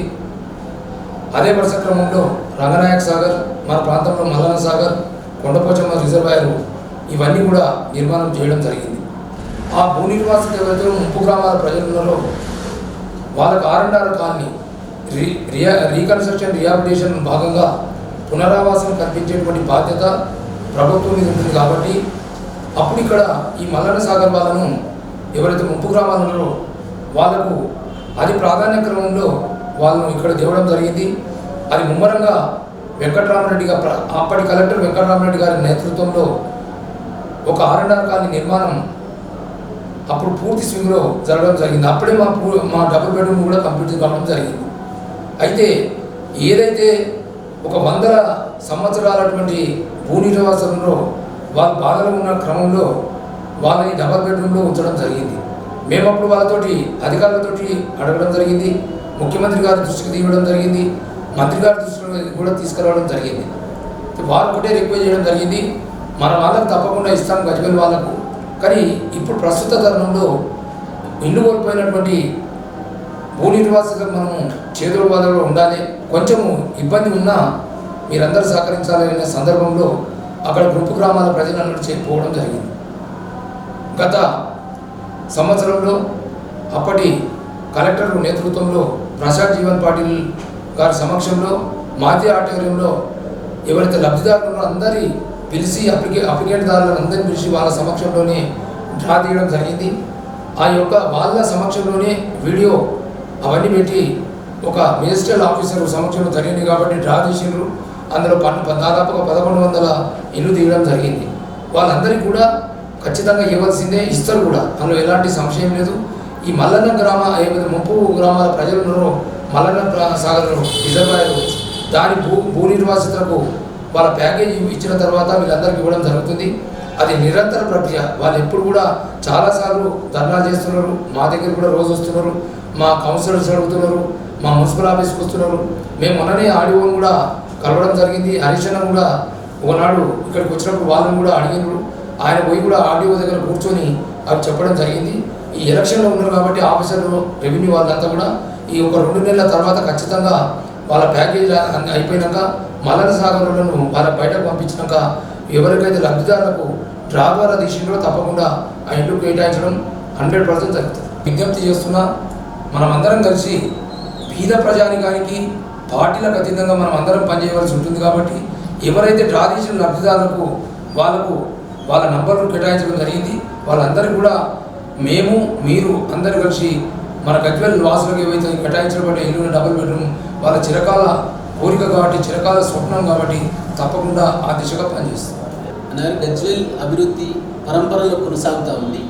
B: అదే వరుస క్రమంలో రంగనాయక సాగర్, మన ప్రాంతంలో మల్లన్న సాగర్, కొండపోచమ్మ రిజర్వాయర్ ఇవన్నీ కూడా నిర్మాణం చేయడం జరిగింది. ఆ భూ నిర్వాసిత ఎవరైతే ముప్పు గ్రామాల ప్రజలు ఉన్నారో వాళ్ళకు ఆర్ఎండ్ఆర్ కాలనీ రీకన్స్ట్రక్షన్ రిహాబిలిటేషన్ భాగంగా పునరావాసం కల్పించేటువంటి బాధ్యత ప్రభుత్వం మీద ఉంటుంది. కాబట్టి అప్పుడు ఇక్కడ ఈ మల్లన్న సాగర్ వాళ్ళను ఎవరైతే ముప్పు గ్రామాలు ఉన్నారో వాళ్లకు అది ప్రాధాన్య క్రమంలో వాళ్ళను ఇక్కడ తేవడం జరిగింది. అది ముమ్మరంగా వెంకటరామరెడ్డి గారు, అప్పటి కలెక్టర్ వెంకటరామరెడ్డి గారి నేతృత్వంలో ఒక ఆర్ఎండ్ఆర్ కాలనీ నిర్మాణం అప్పుడు పూర్తి స్వింగ్లో జరగడం జరిగింది. అప్పుడే మా డబుల్ బెడ్రూమ్ కూడా కంప్లీట్ కావడం జరిగింది. అయితే ఏదైతే ఒక 100 సంవత్సరాలటువంటి భూ నిర్వాసంలో వాళ్ళు బాధలో ఉన్న క్రమంలో వాళ్ళని డబుల్ బెడ్రూమ్లో ఉంచడం జరిగింది. మేము అప్పుడు వాళ్ళతోటి అధికారులతోటి అడగడం జరిగింది, ముఖ్యమంత్రి గారి దృష్టికి తీయడం జరిగింది, మంత్రి గారి దృష్టికి కూడా తీసుకురావడం జరిగింది. వారు ఒకటే రిక్వెస్ట్ చేయడం జరిగింది, మన వాళ్ళకు తప్పకుండా ఇస్తాం గజ్వేల్ వాళ్ళకు, కానీ ఇప్పుడు ప్రస్తుత తరుణంలో ఇల్లు కోల్పోయినటువంటి భూ నిర్వాసితులకు మనము చేదోడు వాదోడు ఉండాలి, కొంచెము ఇబ్బంది ఉన్నా మీరందరూ సహకరించాలనే సందర్భంలో అక్కడ గుంపు గ్రామాల ప్రజలందరూ చేరిపోవడం జరిగింది. గత సంవత్సరంలో అప్పటి కలెక్టర్ నేతృత్వంలో ప్రసాద్ జీవన్ పాటిల్ గారి సమక్షంలో మాజీ ఆడిటోరియంలో ఎవరైతే లబ్ధిదారులు అందరి పిలిచి అప్లికేట్దారులను అందరినీ పిలిచి వాళ్ళ సమక్షంలోనే డ్రా తీయడం జరిగింది. ఆ యొక్క వాళ్ళ సమక్షంలోనే వీడియో అవన్నీ పెట్టి ఒక మెజిస్ట్రేట్ ఆఫీసర్ సమక్షంలో జరిగింది కాబట్టి డ్రా తీసిండ్రు. అందులో దాదాపుగా 1100 ఇల్లు తీయడం జరిగింది. వాళ్ళందరికీ కూడా ఖచ్చితంగా ఇవ్వాల్సిందే, ఇస్తారు కూడా, అందులో ఎలాంటి సంశయం లేదు. ఈ మల్లన్న ముప్పు గ్రామాల ప్రజలు ఉన్నారో మల్లన్న సాగర్ రిజర్వాయర్ దాని భూ నిర్వాసితులకు వాళ్ళ ప్యాకేజీ ఇచ్చిన తర్వాత వీళ్ళందరికీ ఇవ్వడం జరుగుతుంది. అది నిరంతర ప్రక్రియ. వాళ్ళు ఎప్పుడు కూడా చాలాసార్లు ధర్నాలు చేస్తున్నారు, మా దగ్గర కూడా రోజు వస్తున్నారు, మా కౌన్సిలర్స్ అడుగుతున్నారు, మా మున్సిపల్ ఆఫీస్కి వస్తున్నారు. మేము మొన్ననే ఆడియోని కూడా కలవడం జరిగింది. హరీష్ కూడా ఒకనాడు ఇక్కడికి వచ్చినప్పుడు వాళ్ళని కూడా అడిగినారు. ఆయన పోయి కూడా ఆడియో దగ్గర కూర్చొని అవి చెప్పడం జరిగింది. ఈ ఎలక్షన్లో ఉన్నారు కాబట్టి ఆఫీసర్లు రెవెన్యూ వాళ్ళంతా కూడా ఈ ఒక 2 నెలల తర్వాత ఖచ్చితంగా వాళ్ళ ప్యాకేజీ అయిపోయినాక మల్లన్న సాగర్లను వాళ్ళ బయటకు పంపించినాక ఎవరికైతే లబ్ధిదారులకు డ్రా ద్వారా తీసిండ్రో తప్పకుండా ఆ ఇంట్లో కేటాయించడం 100% జరుగుతుంది. విజ్ఞప్తి చేస్తున్నా, మనం అందరం కలిసి బీద ప్రజానికానికి పార్టీలకు అతీతంగా మనం అందరం పనిచేయవలసి ఉంటుంది. కాబట్టి ఎవరైతే డ్రా తీసిన లబ్ధిదారులకు వాళ్ళ నంబర్లు కేటాయించడం జరిగింది. వాళ్ళందరికీ కూడా మేము మీరు అందరు కలిసి మన గజ్వేల్ వాసులకు ఏవైతే కేటాయించబడే ఇల్లు డబుల్ బెడ్రూమ్ వాళ్ళ చిరకాల కోరిక కాబట్టి, చిరకాల స్వప్నం కాబట్టి తప్పకుండా ఆ దిశగా పనిచేస్తాం.
C: గజ్వేల్ అభివృద్ధి పరంపరలో కొనసాగుతూ ఉంది,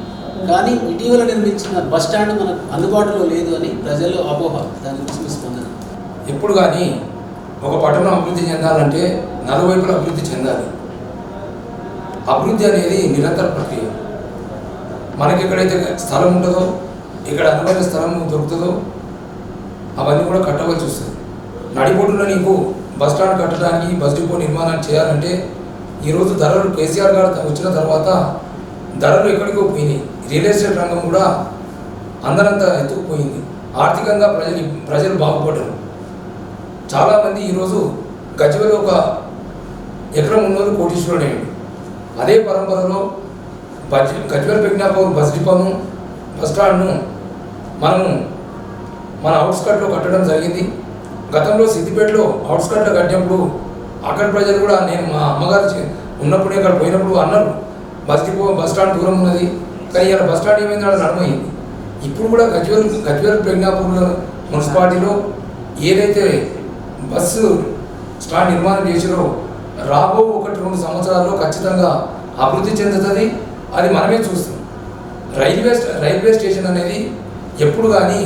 C: కానీ ఇటీవల నిర్మించిన బస్ స్టాండ్ మనకు అందుబాటులో లేదు అని ప్రజల్లో అపోహ. దాని గురించి స్పందన.
B: ఎప్పుడు కానీ ఒక పట్టణం అభివృద్ధి చెందాలంటే నలువైపులా అభివృద్ధి చెందాలి. అభివృద్ధి అనేది నిరంతర ప్రక్రియ. మనకి ఎక్కడైతే స్థలం ఉంటుందో, ఇక్కడ అనువైన స్థలం దొరుకుతుందో అవన్నీ కూడా కట్టవలసి వస్తుంది. నడిబొడ్డులో నీకు బస్ స్టాండ్ కట్టడానికి, బస్ డిపో నిర్మాణాన్ని చేయాలంటే ఈరోజు ధరలు కేసీఆర్ గారు వచ్చిన తర్వాత ధరలు ఎక్కడికో పోయినాయి. రియల్ ఎస్టేట్ రంగం కూడా అందరంతా ఎత్తుకుపోయింది. ఆర్థికంగా ప్రజలు బాగుపడ్డారు. చాలామంది ఈరోజు గజ్వేల్ ఒక ఎకరం ఉన్నోళ్ళు కోటీశ్వరుడు అయ్యాడు. అదే పరంపరలో గజ్వేల్ పెగ్నాపూర్ బస్ డిపోను, బస్ స్టాండ్ను మనము మన అవుట్స్కట్లో కట్టడం జరిగింది. గతంలో సిద్దిపేటలో అవుట్స్కట్లో కట్టినప్పుడు అక్కడ ప్రజలు కూడా, నేను మా అమ్మగారు ఉన్నప్పుడే అక్కడ పోయినప్పుడు అన్నారు బస్ డిపో బస్ స్టాండ్ దూరం ఉన్నది, కానీ ఇలా బస్ స్టాండ్ ఏమైంది అక్కడ నడమైంది. ఇప్పుడు కూడా గజ్వేల్ పెగ్నాపూర్ మున్సిపాలిటీలో ఏదైతే బస్సు స్టాండ్ నిర్మాణం చేసారో రాబో 1-2 సంవత్సరాల్లో ఖచ్చితంగా అభివృద్ధి చెందుతుంది. అది మనమే చూస్తాం. రైల్వే స్టేషన్ అనేది ఎప్పుడు కానీ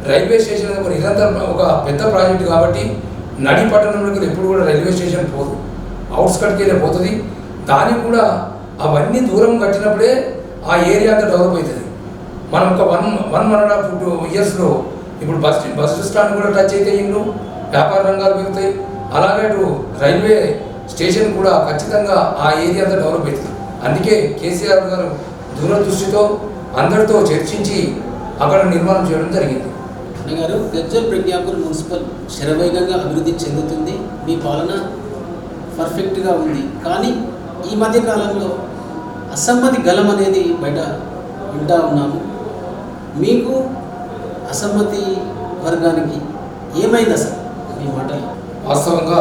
B: రైల్వే స్టేషన్ అనేది నిరంతరం ఒక పెద్ద ప్రాజెక్టు కాబట్టి నడి పట్టణంలోకి ఎప్పుడు కూడా రైల్వే స్టేషన్ పోదు, అవుట్స్కట్కి వెళ్ళి పోతుంది. దానికి కూడా అవన్నీ దూరం కట్టినప్పుడే ఆ ఏరియా అంతా డెవలప్ అవుతుంది. మనం ఒక 1.5-2 ఇయర్స్లో ఇప్పుడు బస్ స్టాండ్ కూడా టచ్ అయితే ఇల్లు వ్యాపార రంగాలు పెరుగుతాయి. అలాగే అటు రైల్వే స్టేషన్ కూడా ఖచ్చితంగా ఆ ఏరియా అంతా డెవలప్ అవుతుంది. అందుకే కేసీఆర్ గారు దూరదృష్టితో అందరితో చర్చించి అక్కడ నిర్మాణం చేయడం జరిగింది.
C: అన్నగారు, గజ్వేల్ ప్రజ్ఞాపూర్ మున్సిపల్ శరవేగంగా అభివృద్ధి చెందుతుంది, మీ పాలన పర్ఫెక్ట్గా ఉంది. కానీ ఈ మధ్య కాలంలో అసమ్మతి గలం అనేది బయట వింటా ఉన్నాము. మీకు అసమ్మతి వర్గానికి ఏమైంది అసలు మీ మాటలు?
B: వాస్తవంగా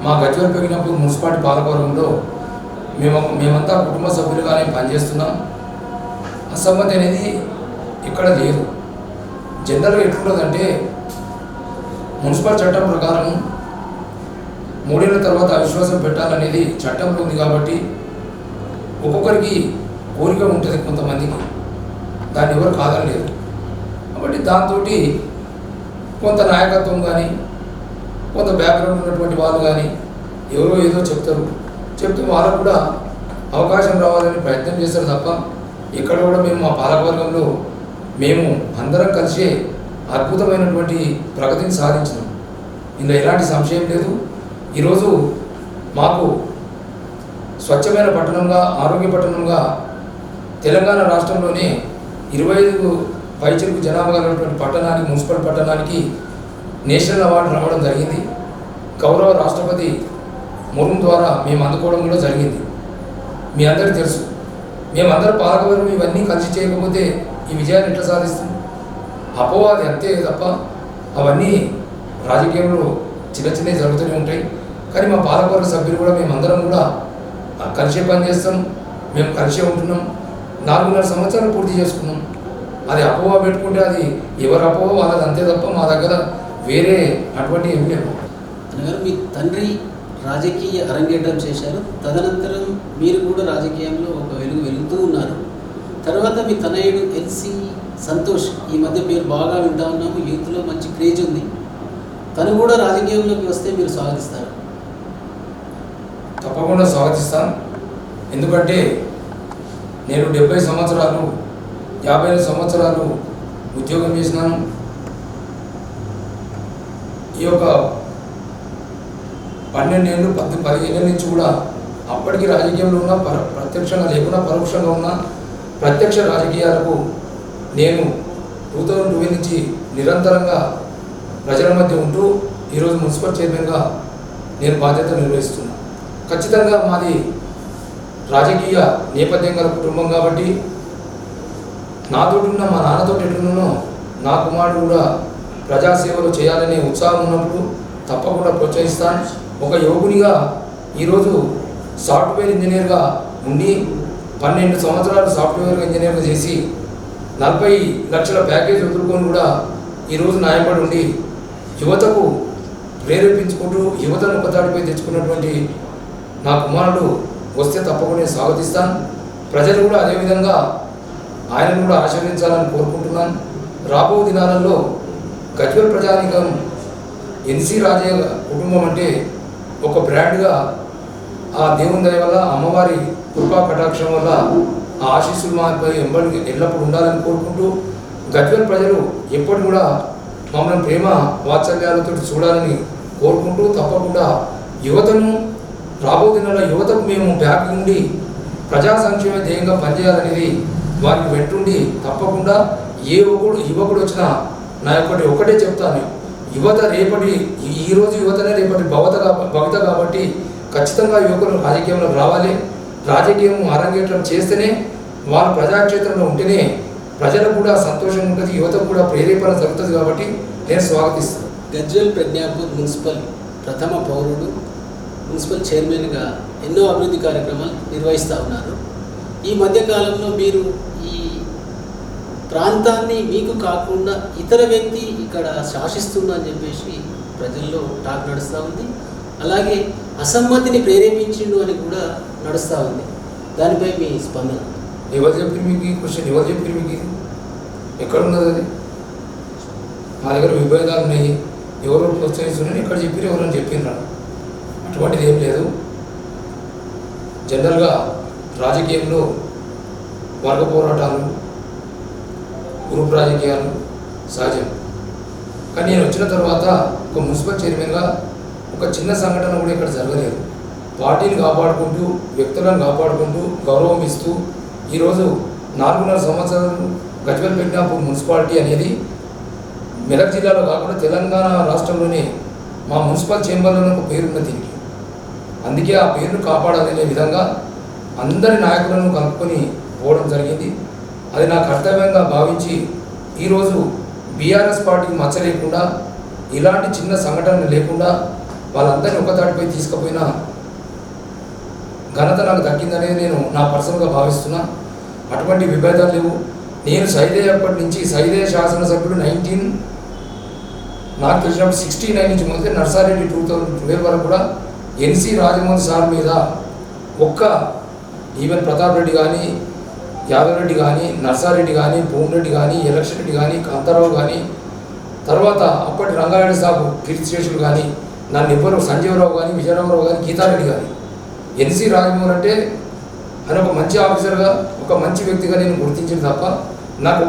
B: మా గజ్వేల్ ప్రజ్ఞాపూర్ మున్సిపాలిటీ పాలకవర్గంలో మేమంతా కుటుంబ సభ్యులుగానే పనిచేస్తున్నాం. అసమ్మతి అనేది ఇక్కడ లేదు. జనరల్గా ఎట్లుంటుందంటే మున్సిపల్ చట్టం ప్రకారం 3 ఏళ్ల తర్వాత అవిశ్వాసం పెట్టాలనేది చట్టంలో ఉంది. కాబట్టి ఒక్కొక్కరికి కోరిక ఉంటుంది, కొంతమందికి దాన్ని ఎవరు కాదనలేదు. కాబట్టి దాంతో కొంత నాయకత్వం కానీ కొంత బ్యాక్గ్రౌండ్ ఉన్నటువంటి వాళ్ళు కానీ ఎవరో ఏదో చెప్తూ వాళ్ళకు కూడా అవకాశం రావాలని ప్రయత్నం చేస్తారు తప్ప ఇక్కడ కూడా మేము మా పాలకవర్గంలో మేము అందరం కలిసే అద్భుతమైనటువంటి ప్రగతిని సాధించినాం. ఇందులో ఎలాంటి సంశయం లేదు. ఈరోజు మాకు స్వచ్ఛమైన పట్టణంగా, ఆరోగ్య పట్టణంగా తెలంగాణ రాష్ట్రంలోనే 25 పైచిలుకు జనాభా కలిగినటువంటి పట్టణానికి, మున్సిపల్ పట్టణానికి నేషనల్ అవార్డు రావడం జరిగింది. గౌరవ రాష్ట్రపతి ముర్ము ద్వారా మేము అందుకోవడం కూడా జరిగింది. మీ అందరికీ తెలుసు. మేమందరం పాలకవర్గం ఇవన్నీ కలిసి చేయకపోతే ఈ విజయాన్ని ఎట్లా సాధిస్తాం? అపోవాది అంతే తప్ప అవన్నీ రాజకీయంలో చిన్నవి జరుగుతూనే ఉంటాయి. కానీ మా పాలకవర్గ సభ్యులు కూడా మేమందరం కూడా కలిసే పనిచేస్తాం, మేము కలిసే ఉంటున్నాం. 4.5 సంవత్సరాలు పూర్తి చేసుకున్నాం. అది అపోహ పెట్టుకుంటే అది ఎవరు అపోహ వాళ్ళది అంతే తప్ప మా దగ్గర వేరే అటువంటి ఏం లేవు.
C: అనగారు, మీ తండ్రి రాజకీయ అరంగేట్రం చేశారు, తదనంతరం మీరు కూడా రాజకీయంలో ఒక వెలుగుతూ ఉన్నారు. తర్వాత మీ తనయుడు ఎల్సి సంతోష్, ఈ మధ్య పేరు బాగా వింటా ఉన్నాము, యూత్లో మంచి క్రేజ్ ఉంది. తను కూడా రాజకీయంలోకి వస్తే మీరు స్వాగతిస్తారు?
B: తప్పకుండా స్వాగతిస్తాను. ఎందుకంటే నేను 70 సంవత్సరాలు 55 సంవత్సరాలు ఉద్యోగం చేసినాను. ఈ యొక్క 12 ఏళ్ళు 15 ఏళ్ళ నుంచి కూడా అప్పటికి రాజకీయంలో ఉన్న ప్రత్యక్షంగా లేకున్నా పరోక్షంగా ఉన్న ప్రత్యక్ష రాజకీయాలకు నేను 2012 నుంచి నిరంతరంగా ప్రజల మధ్య ఉంటూ ఈరోజు మున్సిపల్ చైర్మన్గా నేను బాధ్యత నిర్వహిస్తున్నాను. ఖచ్చితంగా మాది రాజకీయ నేపథ్యం గల కుటుంబం కాబట్టి నాతోటి ఉన్న మా నాన్నతో ఎట్లున్నానో నా కుమారుడు కూడా ప్రజాసేవలు చేయాలనే ఉత్సాహం ఉన్నప్పుడు తప్పకుండా ప్రోత్సహిస్తాను. ఒక యువకునిగా ఈరోజు సాఫ్ట్వేర్ ఇంజనీర్గా ఉండి 12 సంవత్సరాలు సాఫ్ట్వేర్ ఇంజనీర్గా చేసి 40 లక్షల ప్యాకేజ్ వదులుకొని కూడా ఈరోజు నాయకుడు ఉండి యువతకు ప్రేరేపించుకుంటూ యువతను ఒకతాడిపై తెచ్చుకున్నటువంటి నా కుమారుడు వస్తే తప్పకుండా స్వాగతిస్తాను. ప్రజలు కూడా అదేవిధంగా ఆయనను కూడా ఆశీర్వదించాలని కోరుకుంటున్నాను. రాబో దినాలలో గజ్వేల్ ప్రజానీకం ఎన్సీ రాజయ్య కుటుంబం అంటే ఒక బ్రాండ్గా ఆ దేవుని దయ వల్ల, అమ్మవారి కృపా కటాక్షం వల్ల ఆ ఆశీస్సులు మాపై ఎల్లప్పుడూ ఉండాలని కోరుకుంటూ గజ్వేల్ ప్రజలు ఎప్పటి కూడా మమ్మల్ని ప్రేమ వాత్సల్యాలతో చూడాలని కోరుకుంటూ తప్పకుండా యువతను రాబో దినాల్లో యువతకు మేము బ్యాక్ నుండి ప్రజా సంక్షేమ ధ్యేయంగా పనిచేయాలనేది వారికి వెంటుండి తప్పకుండా ఏ యువకుడు వచ్చినా నా ఒకటే చెప్తాను, యువత రేపటి ఈరోజు యువతనే రేపటి భవిత కాబట్టి ఖచ్చితంగా యువకులు రాజకీయంలో రావాలి. రాజకీయం అరంగేట్రం చేస్తేనే వాళ్ళు ప్రజాక్షేత్రంలో ఉంటేనే ప్రజలకు కూడా సంతోషం ఉంటుంది, యువతకు కూడా ప్రేరేపణ జరుగుతుంది. కాబట్టి నేను స్వాగతిస్తాను.
C: గజ్వేల్ ప్రజ్ఞాపూర్ మున్సిపల్ ప్రథమ పౌరుడు, మున్సిపల్ చైర్మన్గా ఎన్నో అభివృద్ధి కార్యక్రమాలు నిర్వహిస్తూ ఉన్నారు. ఈ మధ్యకాలంలో మీరు ఈ ప్రాంతాన్ని మీకు కాకుండా ఇతర వ్యక్తి ఇక్కడ శాసిస్తుందని చెప్పేసి ప్రజల్లో టాక్ నడుస్తూ ఉంది. అలాగే అసమ్మతిని ప్రేరేపించిండు అని కూడా నడుస్తూ ఉంది. దానిపై మీ స్పందన?
B: ఎవరు చెప్పి మీకు ఈ క్వశ్చన్? ఎవరు చెప్పి మీకు ఇది ఎక్కడున్నది? అది మా దగ్గర విభేదాలు ఉన్నాయి, ఎవరు ప్రోత్సహిస్తున్నారని ఇక్కడ చెప్పి ఎవరని చెప్పిండ్రు. అటువంటిది ఏం లేదు. జనరల్గా రాజకీయంలో వర్గ పోరాటాలు, గ్రూప్ రాజకీయాలు సహజం. కానీ నేను వచ్చిన తర్వాత ఒక మున్సిపల్ చైర్మన్గా ఒక చిన్న సంఘటన కూడా ఇక్కడ జరగలేదు. పార్టీని కాపాడుకుంటూ, వ్యక్తులను కాపాడుకుంటూ, గౌరవం ఇస్తూ ఈరోజు 4.5 సంవత్సరాలు గజ్వేల్ ప్రజ్ఞాపూర్ మున్సిపాలిటీ అనేది మెదక్ జిల్లాలో కాకుండా తెలంగాణ రాష్ట్రంలోనే మా మున్సిపల్ చేంబర్లోనే ఒక పేరున్న దీనికి. అందుకే ఆ పేరును కాపాడాలనే విధంగా అందరి నాయకులను కలుపుకొని పోవడం జరిగింది. అది నా కర్తవ్యంగా భావించి ఈరోజు బీఆర్ఎస్ పార్టీకి మచ్చ లేకుండా, ఇలాంటి చిన్న సంఘటనలు లేకుండా వాళ్ళందరినీ ఒకతాటిపై తీసుకుపోయిన ఘనత నాకు దక్కిందనేది నేను నా పర్సనల్గా భావిస్తున్నా. అటువంటి విభేదాలు లేవు. నేను సైదే అప్పటి నుంచి సైదే శాసనసభ్యుడు నాకు తెలిసినప్పుడు 69 నుంచి మొదటి నర్సారెడ్డి 2012 వరకు కూడా ఎన్సీ రాజమోహన్ సార్ మీద ఈవెన్ ప్రతాప్ రెడ్డి కానీ, యాదవ్ రెడ్డి కానీ, నర్సారెడ్డి కానీ, భూమిరెడ్డి కానీ, ఎలక్షన్ రెడ్డి కానీ, కాంతారావు కానీ, తర్వాత అప్పటి రంగారెడ్డి సాబు కీర్తిశేషులు కానీ, నన్ను ఎవ్వరు సంజీవరావు కానీ, విజయరామరావు కానీ, గీతారెడ్డి కానీ, ఎన్సీ రాజమోహన్ అంటే ఆయన ఒక మంచి ఆఫీసర్గా, ఒక మంచి వ్యక్తిగా నేను గుర్తించింది తప్ప నాకు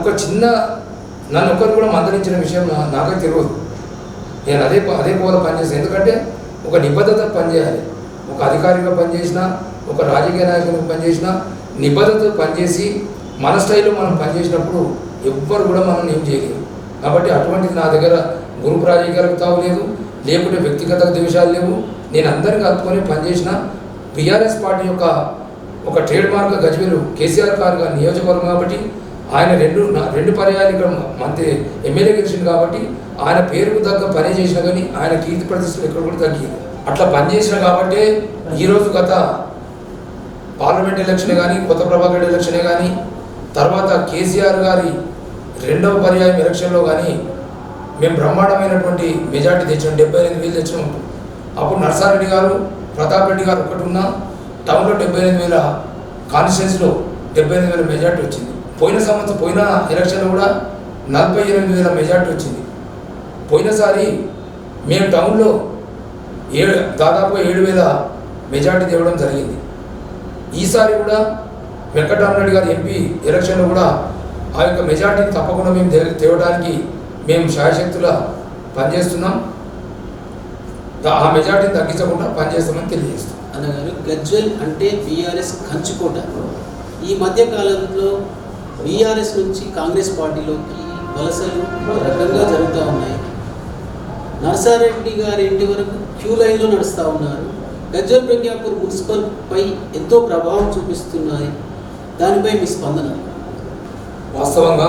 B: నన్ను ఒక్కరు కూడా మందలించిన విషయం నాకే తెలియదు. నేను అదే పోల పనిచేస్తాను. ఎందుకంటే ఒక నిబద్ధత పనిచేయాలి. ఒక అధికారిగా పనిచేసినా, ఒక రాజకీయ నాయకునికి పనిచేసినా నిబద్ధత పనిచేసి మన స్టైల్లో మనం పనిచేసినప్పుడు ఎవ్వరు కూడా మనం ఏం చేయలేము. కాబట్టి అటువంటిది నా దగ్గర గ్రూప్ రాజకీయాలకు తావులేదు, లేకుంటే వ్యక్తిగత ద్వేషాలు లేవు. నేను అందరికీ కలుపుకొని పనిచేసిన బీఆర్ఎస్ పార్టీ యొక్క ఒక ట్రేడ్ మార్క్ గజ్వేల్ కేసీఆర్ గారు నియోజకవర్గం కాబట్టి ఆయన రెండు పర్యాయాలు ఇక్కడ మంత్రి ఎమ్మెల్యే గెలిచింది కాబట్టి ఆయన పేరుకు తగ్గ పని చేసినా కానీ ఆయన కీర్తి ప్రతిష్టలు ఎక్కడ కూడా తగ్గింది. అట్లా పనిచేసిన కాబట్టి ఈరోజు గత పార్లమెంట్ ఎలక్షనే కానీ, కొత్త ప్రభాకర్ ఎలక్షనే కానీ, తర్వాత కేసీఆర్ గారి 2వ పర్యాయం ఎలక్షన్లో కానీ మేము బ్రహ్మాండమైనటువంటి మెజార్టీ తెచ్చాం. 78,000 తెచ్చినాం. అప్పుడు నర్సారెడ్డి గారు, ప్రతాప్ రెడ్డి గారు ఒకటి ఉన్న టౌన్లో 78,000 కాన్స్టిట్యున్సీలో 78,000 మెజార్టీ వచ్చింది. పోయిన ఎలక్షన్లో కూడా 48,000 మెజార్టీ వచ్చింది. పోయినసారి మేము టౌన్లో దాదాపు 7,000 మెజార్టీ తేవడం జరిగింది. ఈసారి కూడా వెంకటరామరెడ్డి గారి ఎంపీ ఎలక్షన్లో కూడా ఆ యొక్క మెజార్టీని తప్పకుండా మేము తేవడానికి మేము శాయశక్తులా పనిచేస్తున్నాం. ఆ మెజార్టీని తగ్గించకుండా పనిచేస్తామని తెలియజేస్తాం.
C: అన్నగారు, గజ్వేల్ అంటే బీఆర్ఎస్ కంచుకోట. ఈ మధ్య కాలంలో బీఆర్ఎస్ నుంచి కాంగ్రెస్ పార్టీలోకి వలసలు రకంగా జరుగుతూ ఉన్నాయి. నర్సారెడ్డి గారి ఇంటి వరకు క్యూ లైన్లో నడుస్తూ ఉన్నారు. గజ్వేల్ ప్రజ్ఞాపూర్ మున్సిపల్ పై ఎంతో ప్రభావం చూపిస్తున్నాయి. దానిపై మీ స్పందన?
B: వాస్తవంగా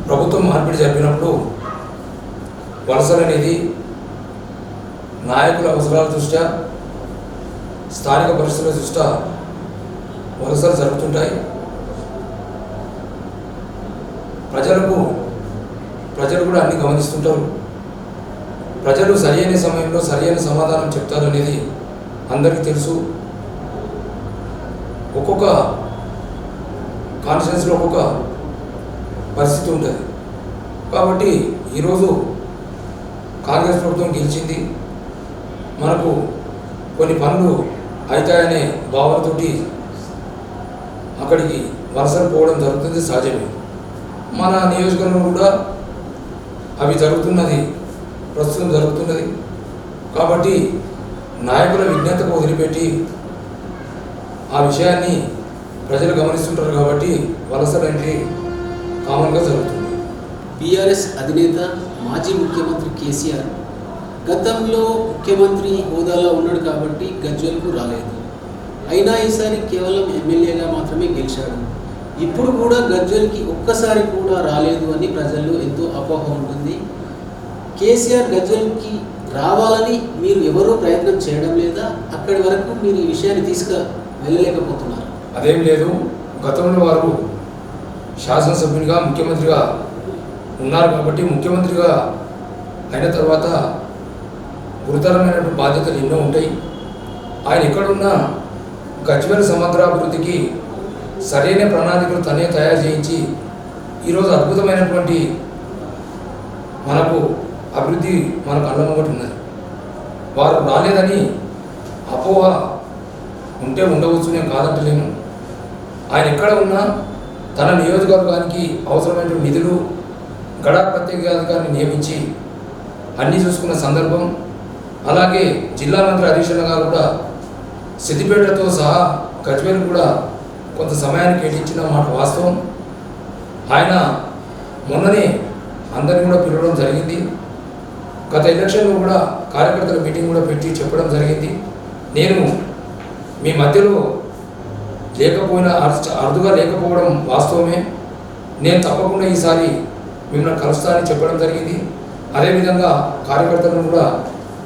B: ప్రభుత్వం మార్పిడి జరిపినప్పుడు వలసలు అనేది నాయకుల అవసరాల దృష్ట్యా, స్థానిక పరిస్థితుల దృష్ట్యా వలసలు జరుగుతుంటాయి. ప్రజలు కూడా అన్ని గమనిస్తుంటారు. ప్రజలు సరైన సమయంలో సరైన సమాధానం చెప్తారు అనేది అందరికీ తెలుసు. ఒక్కొక్క కాన్స్టిట్యున్సీలో ఒక్కొక్క పరిస్థితి ఉంటుంది. కాబట్టి ఈరోజు కాంగ్రెస్ ప్రభుత్వం గెలిచింది, మనకు కొన్ని పనులు అవుతాయనే భావనతోటి అక్కడికి వలసలు పోవడం జరుగుతుంది, సహజమే. మన నియోజకవర్గంలో కూడా అవి ప్రస్తుతం జరుగుతున్నది. కాబట్టి నాయకుల విజ్ఞతకు వదిలిపెట్టి ఆ విషయాన్ని ప్రజలు గమనిస్తుంటారు. కాబట్టి వలసలు అంటే కామన్గా జరుగుతుంది.
C: బీఆర్ఎస్ అధినేత మాజీ ముఖ్యమంత్రి కేసీఆర్ గతంలో ముఖ్యమంత్రి హోదాలో ఉన్నాడు కాబట్టి గజ్వేల్కు రాలేదు. అయినా ఈసారి కేవలం ఎమ్మెల్యేగా మాత్రమే గెలిచాడు. ఇప్పుడు కూడా గజ్వేల్కి ఒక్కసారి కూడా రాలేదు అని ప్రజల్లో ఎంతో అపోహ ఉంటుంది. కేసీఆర్ గజ్వేల్కి రావాలని మీరు ఎవరూ ప్రయత్నం చేయడం లేదా? అక్కడి వరకు మీరు ఈ విషయాన్ని వెళ్ళలేకపోతున్నారు?
B: అదేం లేదు. గతంలో వారు శాసనసభ్యునిగా, ముఖ్యమంత్రిగా ఉన్నారు కాబట్టి ముఖ్యమంత్రిగా అయిన తర్వాత గురుతరమైనటువంటి బాధ్యతలు ఎన్నో ఉంటాయి. ఆయన ఎక్కడున్నా గజ్వేల్ సమగ్రాభివృద్ధికి సరైన ప్రణాళికలు తనే తయారు చేయించి ఈరోజు అద్భుతమైనటువంటి మనకు అభివృద్ధి మనకు అల్లమొకటి ఉన్నది. వారు రాలేదని అపోహ ఉంటే ఉండవచ్చు, నేను కాదంటలేను. ఆయన ఎక్కడ ఉన్నా తన నియోజకవర్గానికి అవసరమైన నిధులు గడా ప్రత్యేకాధికారిని నియమించి అన్నీ చూసుకున్న సందర్భం. అలాగే జిల్లా మంత్రి హరీష్ అన్న గారు కూడా సిద్దిపేటతో సహా గజ్వేల్ కూడా కొంత సమయాన్ని కేటాయించిన మాట వాస్తవం. ఆయన మొన్ననే అందరినీ కూడా పిలవడం జరిగింది. గత ఎలక్షన్లో కూడా కార్యకర్తల మీటింగ్ కూడా పెట్టి చెప్పడం జరిగింది. నేను మీ మధ్యలో లేకపోయినా అరుదుగా లేకపోవడం వాస్తవమే. నేను తప్పకుండా ఈసారి మిమ్మల్ని కలుస్తానని చెప్పడం జరిగింది. అదేవిధంగా కార్యకర్తలను కూడా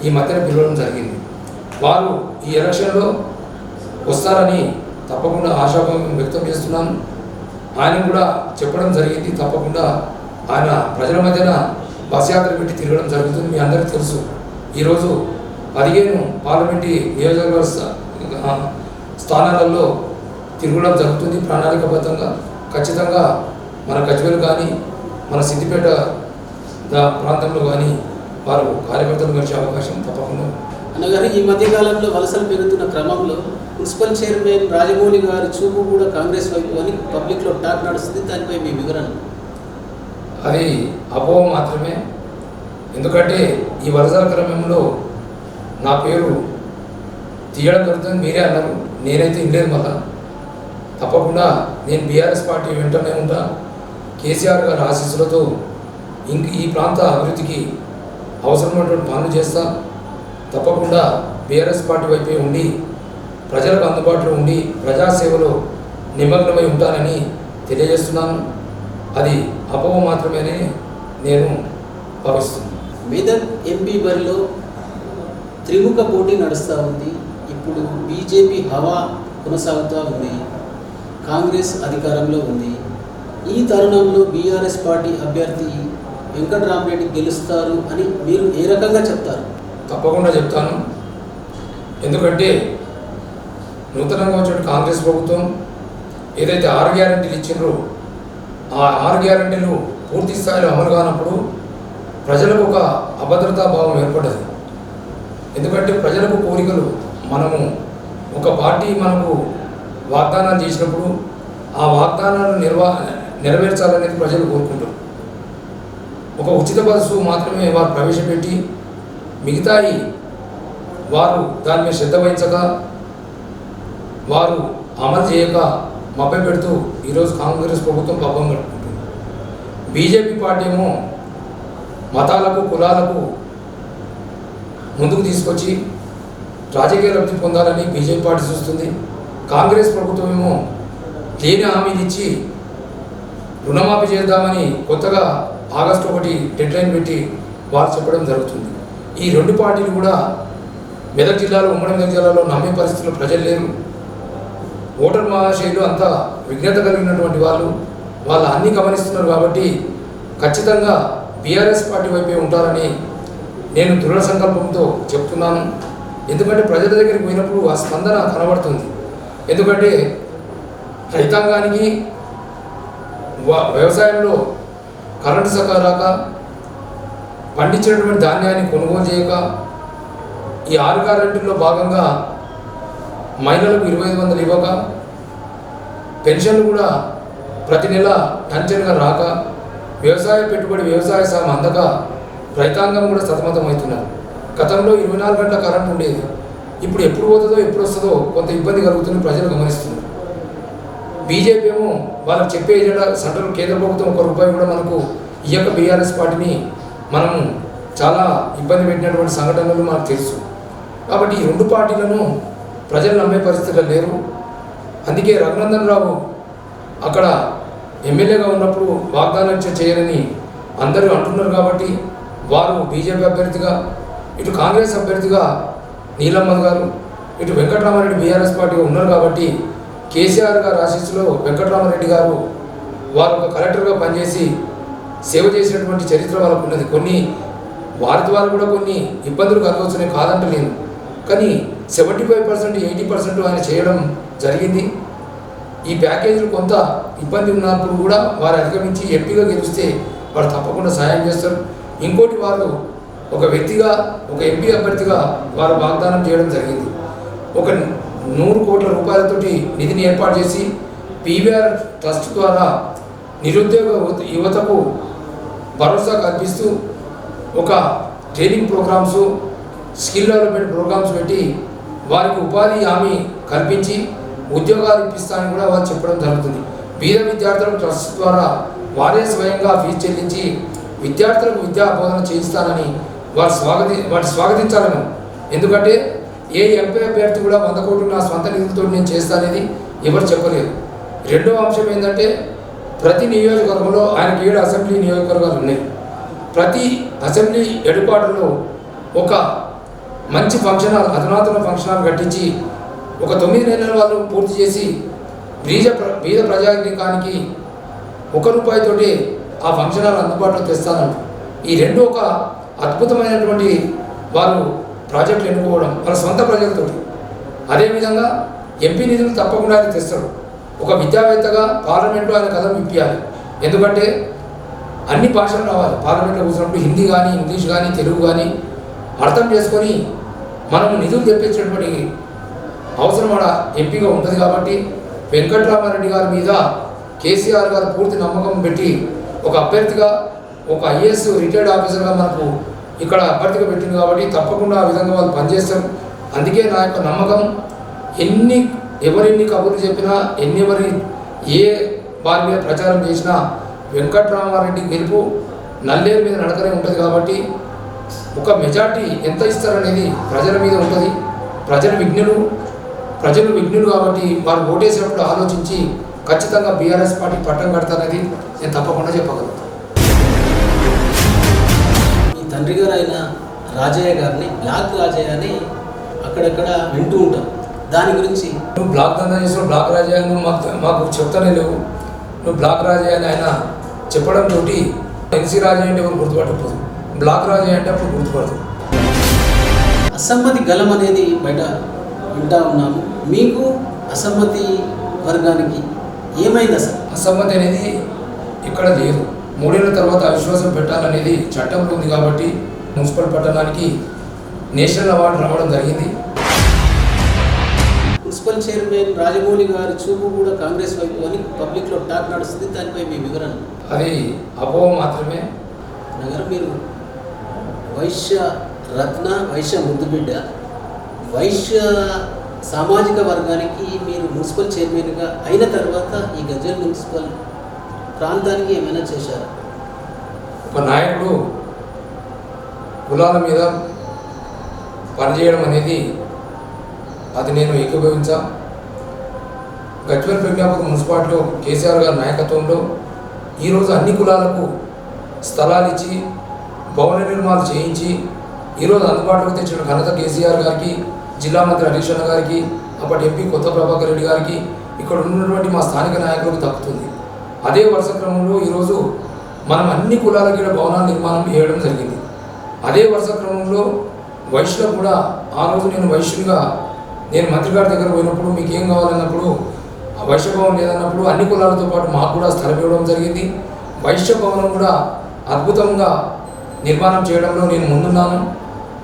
B: ఈ మధ్యన పిలవడం జరిగింది. వారు ఈ ఎలక్షన్లో వస్తారని తప్పకుండా ఆశాభావం వ్యక్తం చేస్తున్నాను. ఆయన కూడా చెప్పడం జరిగింది. తప్పకుండా ఆయన ప్రజల మధ్యన బస్ యాత్ర పెట్టి తిరగడం జరుగుతుంది. మీ అందరికీ తెలుసు, ఈరోజు 15 పార్లమెంటరీ నియోజకవర్గ స్థానాలలో తిరగడం జరుగుతుంది ప్రణాళికాబద్ధంగా. ఖచ్చితంగా మన గజ్వేల్ కానీ మన సిద్దిపేట ప్రాంతంలో కానీ వారు కార్యకర్తలు కలిసే అవకాశం తప్పకుండా.
C: అనగానే ఈ మధ్యకాలంలో వలసలు పెరుగుతున్న క్రమంలో మున్సిపల్ చైర్మన్ రాజమౌళి గారి చూపు కూడా కాంగ్రెస్ వైపు అని పబ్లిక్లో టాక్ నడుస్తుంది. దానిపై మీ వివరణ?
B: అది అపోహ మాత్రమే. ఎందుకంటే ఈ వలసల క్రమంలో నా పేరు తీయడం జరుగుతుంది మీరే అన్నారు, నేనైతే ఇనలేదు. మళ్ళా తప్పకుండా నేను బీఆర్ఎస్ పార్టీ వెంటనే ఉంటా. కేసీఆర్ గారి ఆశీస్సులతో ఈ ప్రాంత అభివృద్ధికి అవసరమైనటువంటి పనులు చేస్తా. తప్పకుండా బీఆర్ఎస్ పార్టీ వైపే ఉండి ప్రజలకు అందుబాటులో ఉండి ప్రజాసేవలో నిమగ్నమై ఉంటానని తెలియజేస్తున్నాను. అది అపోహ మాత్రమేనని నేను భావిస్తున్నాను.
C: మెదక్ ఎంపీ బరిలో త్రిముఖ పోటీ నడుస్తూ ఉంది. ఇప్పుడు బీజేపీ హవా కొనసాగుతూ ఉంది, కాంగ్రెస్ అధికారంలో ఉంది. ఈ తరుణంలో బీఆర్ఎస్ పార్టీ అభ్యర్థి వెంకటరామరెడ్డి గెలుస్తారు అని మీరు ఏ రకంగా చెప్తారు?
B: తప్పకుండా చెప్తాను. ఎందుకంటే నూతనంగా వచ్చిన కాంగ్రెస్ ప్రభుత్వం ఏదైతే 6 గ్యారెంటీలు ఇచ్చిండ్రో ఆ 6 గ్యారెంటీలు పూర్తి స్థాయిలో అమలు కానప్పుడు ప్రజలకు ఒక అభద్రతా భావం ఏర్పడ్డది. ఎందుకంటే ప్రజలకు కోరికలు, మనము ఒక పార్టీ మనకు వాగ్దానాలు చేసినప్పుడు ఆ వాగ్దానాలను నెరవేర్చాలనేది ప్రజలు కోరుకుంటారు. ఒక ఉచిత బస్సు మాత్రమే వారు ప్రవేశపెట్టి మిగతాయి వారు దాని మీద శ్రద్ధ వహించక వారు అమలు చేయక మభ్య పెడుతూ ఈరోజు కాంగ్రెస్ ప్రభుత్వం పబ్బం గడుపుకుంటుంది. బీజేపీ పార్టీ ఏమో మతాలకు కులాలకు ముందుకు తీసుకొచ్చి రాజకీయ లబ్ధి పొందాలని బీజేపీ పార్టీ చూస్తుంది. కాంగ్రెస్ ప్రభుత్వం ఏమో లేని హామీలు ఇచ్చి రుణమాఫీ చేద్దామని కొత్తగా ఆగస్టు 1 డెడ్లైన్ పెట్టి వారు చెప్పడం జరుగుతుంది. ఈ 2 పార్టీలు కూడా మెదక్ జిల్లాలో, ఉమ్మడి మెదక్ జిల్లాలో నమ్మే పరిస్థితుల్లో ప్రజలు లేరు. ఓటర్ మహాశయులు అంతా విజ్ఞత కలిగినటువంటి వాళ్ళు అన్నీ గమనిస్తున్నారు. కాబట్టి ఖచ్చితంగా బీఆర్ఎస్ పార్టీ వైపే ఉంటారని నేను దృఢ సంకల్పంతో చెప్తున్నాను. ఎందుకంటే ప్రజల దగ్గరికి పోయినప్పుడు ఆ స్పందన కనబడుతుంది. ఎందుకంటే రైతాంగానికి వ్యవసాయంలో కరెంటు సహకారం రాక, పండించినటువంటి ధాన్యాన్ని కొనుగోలు చేయక, ఈ 6 గ్యారెంటీల్లో భాగంగా మహిళలకు 2500 ఇవ్వక, పెన్షన్లు కూడా ప్రతి నెల టంచన్గా రాక, వ్యవసాయ పెట్టుబడి వ్యవసాయ సాయం అందక రైతాంగం కూడా సతమతమవుతున్నారు. గతంలో 24 గంటల కరెంట్ ఉండేది. ఇప్పుడు ఎప్పుడు పోతుందో ఎప్పుడు వస్తుందో కొంత ఇబ్బంది కలుగుతుందని ప్రజలు గమనిస్తున్నారు. బీజేపీ ఏమో వాళ్ళకి చెప్పే ఏజెండా సెంట్రల్ కేంద్ర ప్రభుత్వం 1 రూపాయి కూడా మనకు ఇయ్యక బీఆర్ఎస్ పార్టీని మనము చాలా ఇబ్బంది పెట్టినటువంటి సంఘటనలు మనకు తెలుసు. కాబట్టి ఈ 2 పార్టీలను ప్రజలు నమ్మే పరిస్థితుల్లో లేరు. అందుకే రఘునందన్ రావు అక్కడ ఎమ్మెల్యేగా ఉన్నప్పుడు వాగ్దానం చేయాలని అందరూ అంటున్నారు. కాబట్టి వారు బీజేపీ అభ్యర్థిగా, ఇటు కాంగ్రెస్ అభ్యర్థిగా నీలమ్మ గారు, ఇటు వెంకటరామారెడ్డి బీఆర్ఎస్ పార్టీగా ఉన్నారు. కాబట్టి కేసీఆర్ గారు ఆశీస్సులో వెంకటరామారెడ్డి గారు వారు ఒక కలెక్టర్గా పనిచేసి సేవ చేసినటువంటి చరిత్ర వాళ్ళకు ఉన్నది. కొన్ని వారి ద్వారా కూడా కొన్ని ఇబ్బందులు కలగవచ్చునే కాదంటలేను, కానీ 75% 80% ఆయన చేయడం జరిగింది. ఈ ప్యాకేజీలు కొంత ఇబ్బంది ఉన్నప్పుడు కూడా వారు అధిగమించి ఎంపీగా గెలిస్తే వారు తప్పకుండా సహాయం చేస్తారు. ఇంకోటి, వారు ఒక వ్యక్తిగా, ఒక ఎంపీ అభ్యర్థిగా వారు వాగ్దానం చేయడం జరిగింది. ఒక 100 కోట్ల రూపాయలతోటి నిధిని ఏర్పాటు చేసి పీవీఆర్ ట్రస్ట్ ద్వారా నిరుద్యోగ యువతకు భరోసా కల్పిస్తూ ఒక training programs, skill development programs పెట్టి వారికి ఉపాధి హామీ కల్పించి ఉద్యోగాలు ఇప్పిస్తానని కూడా వారు చెప్పడం జరుగుతుంది. పేద విద్యార్థులకు ట్రస్ట్ ద్వారా వారే స్వయంగా ఫీజు చెల్లించి విద్యార్థులకు విద్యా బోధన చేయిస్తానని వారు స్వాగతించాలను. ఎందుకంటే ఏ ఎంపీ అభ్యర్థి కూడా 100 కోట్లు నా స్వంత నిధులతో నేను చేస్తానని ఎవరు చెప్పలేదు. రెండవ అంశం ఏంటంటే ప్రతి నియోజకవర్గంలో ఆయనకి 7 అసెంబ్లీ నియోజకవర్గాలు ఉన్నాయి. ప్రతి అసెంబ్లీ హెడ్క్వార్టర్లో ఒక మంచి ఫంక్షన్ హాల్, అధునాతన ఫంక్షన్ హాల్ కట్టించి ఒక 9 నెలల వాళ్ళు పూర్తి చేసి బీద ప్రజానికానికి ₹1 ఆ ఫంక్షన్ హాల్ అందుబాటులో తెస్తానంట. ఈ రెండు ఒక అద్భుతమైనటువంటి వారు ప్రాజెక్టులు ఎన్నుకోవడం వాళ్ళ సొంత ప్రజలతో. అదేవిధంగా ఎంపీ నిధులు తప్పకుండా ఆయన తెస్తాడు. ఒక విద్యావేత్తగా పార్లమెంట్లో ఆయన కథం విప్పియాలి. ఎందుకంటే అన్ని భాషలు రావాలి. పార్లమెంట్లో కూర్చున్నప్పుడు హిందీ కానీ, ఇంగ్లీష్ కానీ, తెలుగు కానీ అర్థం చేసుకొని మనం నిధులు తెప్పించేటువంటి అవసరం ఆడ ఎంపీగా ఉంటుంది. కాబట్టి వెంకట్రామారెడ్డి గారి మీద కేసీఆర్ గారు పూర్తి నమ్మకం పెట్టి ఒక అభ్యర్థిగా, ఒక ఐఏఎస్ రిటైర్డ్ ఆఫీసర్గా మనకు ఇక్కడ అభ్యర్థిగా పెట్టింది. కాబట్టి తప్పకుండా ఆ విధంగా వాళ్ళు పనిచేస్తారు. అందుకే నా యొక్క నమ్మకం, ఎవరెన్ని కబుర్లు చెప్పినా, ఏ వారి మీద ప్రచారం చేసినా వెంకట్రామారెడ్డి గెలుపు నల్లేరు మీద నడకనే ఉంటుంది. కాబట్టి ఒక మెజార్టీ ఎంత ఇస్తారనేది ప్రజల మీద ఉంటుంది. ప్రజలు విఘ్నులు కాబట్టి వారు ఓటేసినప్పుడు ఆలోచించి ఖచ్చితంగా బీఆర్ఎస్ పార్టీ పట్టం కడతారనేది నేను తప్పకుండా చెప్పగలుగుతాను.
C: మీ తండ్రి గారు అయిన రాజయ్య గారిని బ్లాక్ రాజయ్య అని అక్కడక్కడ వింటూ ఉంటాం. దాని గురించి
B: నువ్వు బ్లాక్ దందా చేసిన బ్లాక్ రాజయ్య మాకు చెప్తానే లేవు. నువ్వు బ్లాక్ రాజయ్య అని ఆయన చెప్పడంతో ఎన్సీ రాజయ్య అంటే ఎవరు గుర్తుపట్టకపోదు, బ్లాక్ రాజయ్య అంటే అప్పుడు గుర్తుపడదు.
C: అసమ్మతి గలం అనేది బయట వింటా ఉన్నాము. మీకు అసమ్మతి వర్గానికి ఏమైంది అసలు?
B: అసమ్మతి అనేది ఇక్కడ లేదు. 3 ఏళ్ల తర్వాత అవిశ్వాసం పెట్టాలనేది చట్టంలో ఉంది. కాబట్టి మున్సిపల్ పట్టణానికి నేషనల్ అవార్డు రావడం జరిగింది.
C: మున్సిపల్ చైర్మన్ రాజమౌళి గారి చూపు కూడా కాంగ్రెస్ వైపు అని పబ్లిక్లో టాక్ నడుస్తుంది. దానిపై మీ వివరణ?
B: అది అపోహ మాత్రమే.
C: నగర మీరు వైశ్య రత్న, వైశ్య ముద్దుబిడ్డ, వైశ్య సామాజిక వర్గానికి మీరు మున్సిపల్ చైర్మన్గా అయిన తర్వాత ఈ గజ్వేల్ మున్సిపల్ ప్రాంతానికి ఏమైనా చేశారా?
B: ఒక నాయకుడు కులాల మీద పనిచేయడం అనేది అది నేను ఏకీభవించా. గజ్వేల్ ప్రజ్ఞాపూర్ మున్సిపాలిటీలో కేసీఆర్ గారి నాయకత్వంలో ఈరోజు అన్ని కులాలకు స్థలాలు ఇచ్చి భవన నిర్మాణాలు చేయించి ఈరోజు అందుబాటులోకి తెచ్చిన ఘనత కేసీఆర్ గారికి, జిల్లా మంత్రి హరీష్ అన్న గారికి, అప్పటి ఎంపీ కొత్త ప్రభాకర్ రెడ్డి గారికి, ఇక్కడ ఉన్నటువంటి మా స్థానిక నాయకులకు దక్కుతుంది. అదే వరుస క్రమంలో ఈరోజు మనం అన్ని కులాలకి భవనాల నిర్మాణం చేయడం జరిగింది. అదే వరుస క్రమంలో వైశ్యులకు కూడా ఆ రోజు నేను వైశ్యునిగా నేను మంత్రి గారి దగ్గర పోయినప్పుడు మీకు ఏం కావాలన్నప్పుడు ఆ వైశ్య భవనం లేదన్నప్పుడు అన్ని కులాలతో పాటు మాకు కూడా స్థలం ఇవ్వడం జరిగింది. వైశ్య భవనం కూడా అద్భుతంగా నిర్మాణం చేయడంలో నేను ముందున్నాను.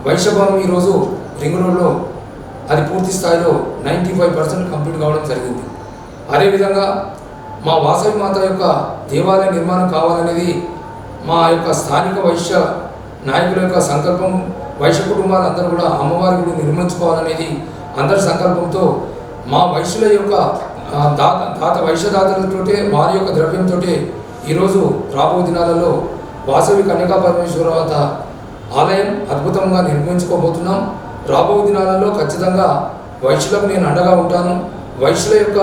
B: వైశ్య భవనం ఈరోజు రింగ్ రోడ్లో అది పూర్తి స్థాయిలో 95% కంప్లీట్ కావడం జరిగింది. అదేవిధంగా మా వాసవి మాత యొక్క దేవాలయ నిర్మాణం కావాలనేది మా యొక్క స్థానిక వైశ్య నాయకుల యొక్క సంకల్పం. వైశ్య కుటుంబాలందరూ కూడా అమ్మవారి గుడి నిర్మించుకోవాలనేది అందరి సంకల్పంతో మా వైశ్యుల యొక్క వైశ్యదాతలతోటే వారి యొక్క ద్రవ్యంతో ఈరోజు రాబో దినాలలో వాసవి కన్యకా పరమేశ్వరవత ఆలయం అద్భుతంగా నిర్మించుకోబోతున్నాం. రాబో దినాలలో ఖచ్చితంగా వైశ్యులకు నేను అండగా ఉంటాను. వైశ్యుల యొక్క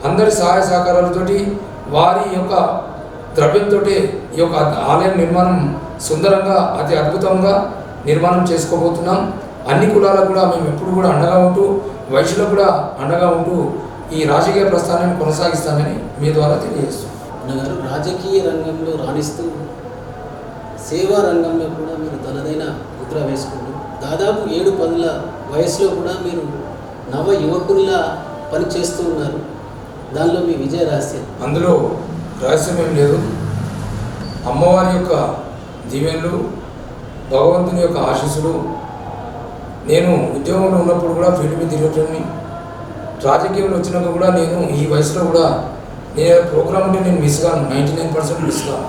B: అందరి సహాయ సహకారాలతోటి వారి యొక్క ద్రవ్యంతో ఈ యొక్క ఆలయం నిర్మాణం సుందరంగా అతి అద్భుతంగా నిర్మాణం చేసుకోబోతున్నాం. అన్ని కులాలకు కూడా మేము ఎప్పుడు కూడా అండగా ఉంటూ వైశ్యులకు కూడా అండగా ఉంటూ ఈ రాజకీయ ప్రస్థానాన్ని కొనసాగిస్తానని మీ ద్వారా తెలియజేస్తున్నాను.
C: అన్నగారు రాజకీయ రంగంలో రాణిస్తూ సేవా రంగంలో కూడా మీరు తనదైన ముద్ర వేసుకుంటూ దాదాపు 7-10 వయసులో కూడా మీరు నవ యువకుల్లా పని చేస్తూ ఉన్నారు. దానిలో మీ విజయ రహస్యం?
B: అందులో రహస్యం ఏం లేదు. అమ్మవారి యొక్క దీవెనలు, భగవంతుని యొక్క ఆశీస్సులు. నేను ఉద్యోగంలో ఉన్నప్పుడు కూడా ఫీల్డ్ మీద తిరగటం, రాజకీయంలో వచ్చినాక కూడా నేను ఈ వయసులో కూడా నేను ప్రోగ్రామ్ ఉంటే నేను మిస్ కాను, 99% మిస్ కాను.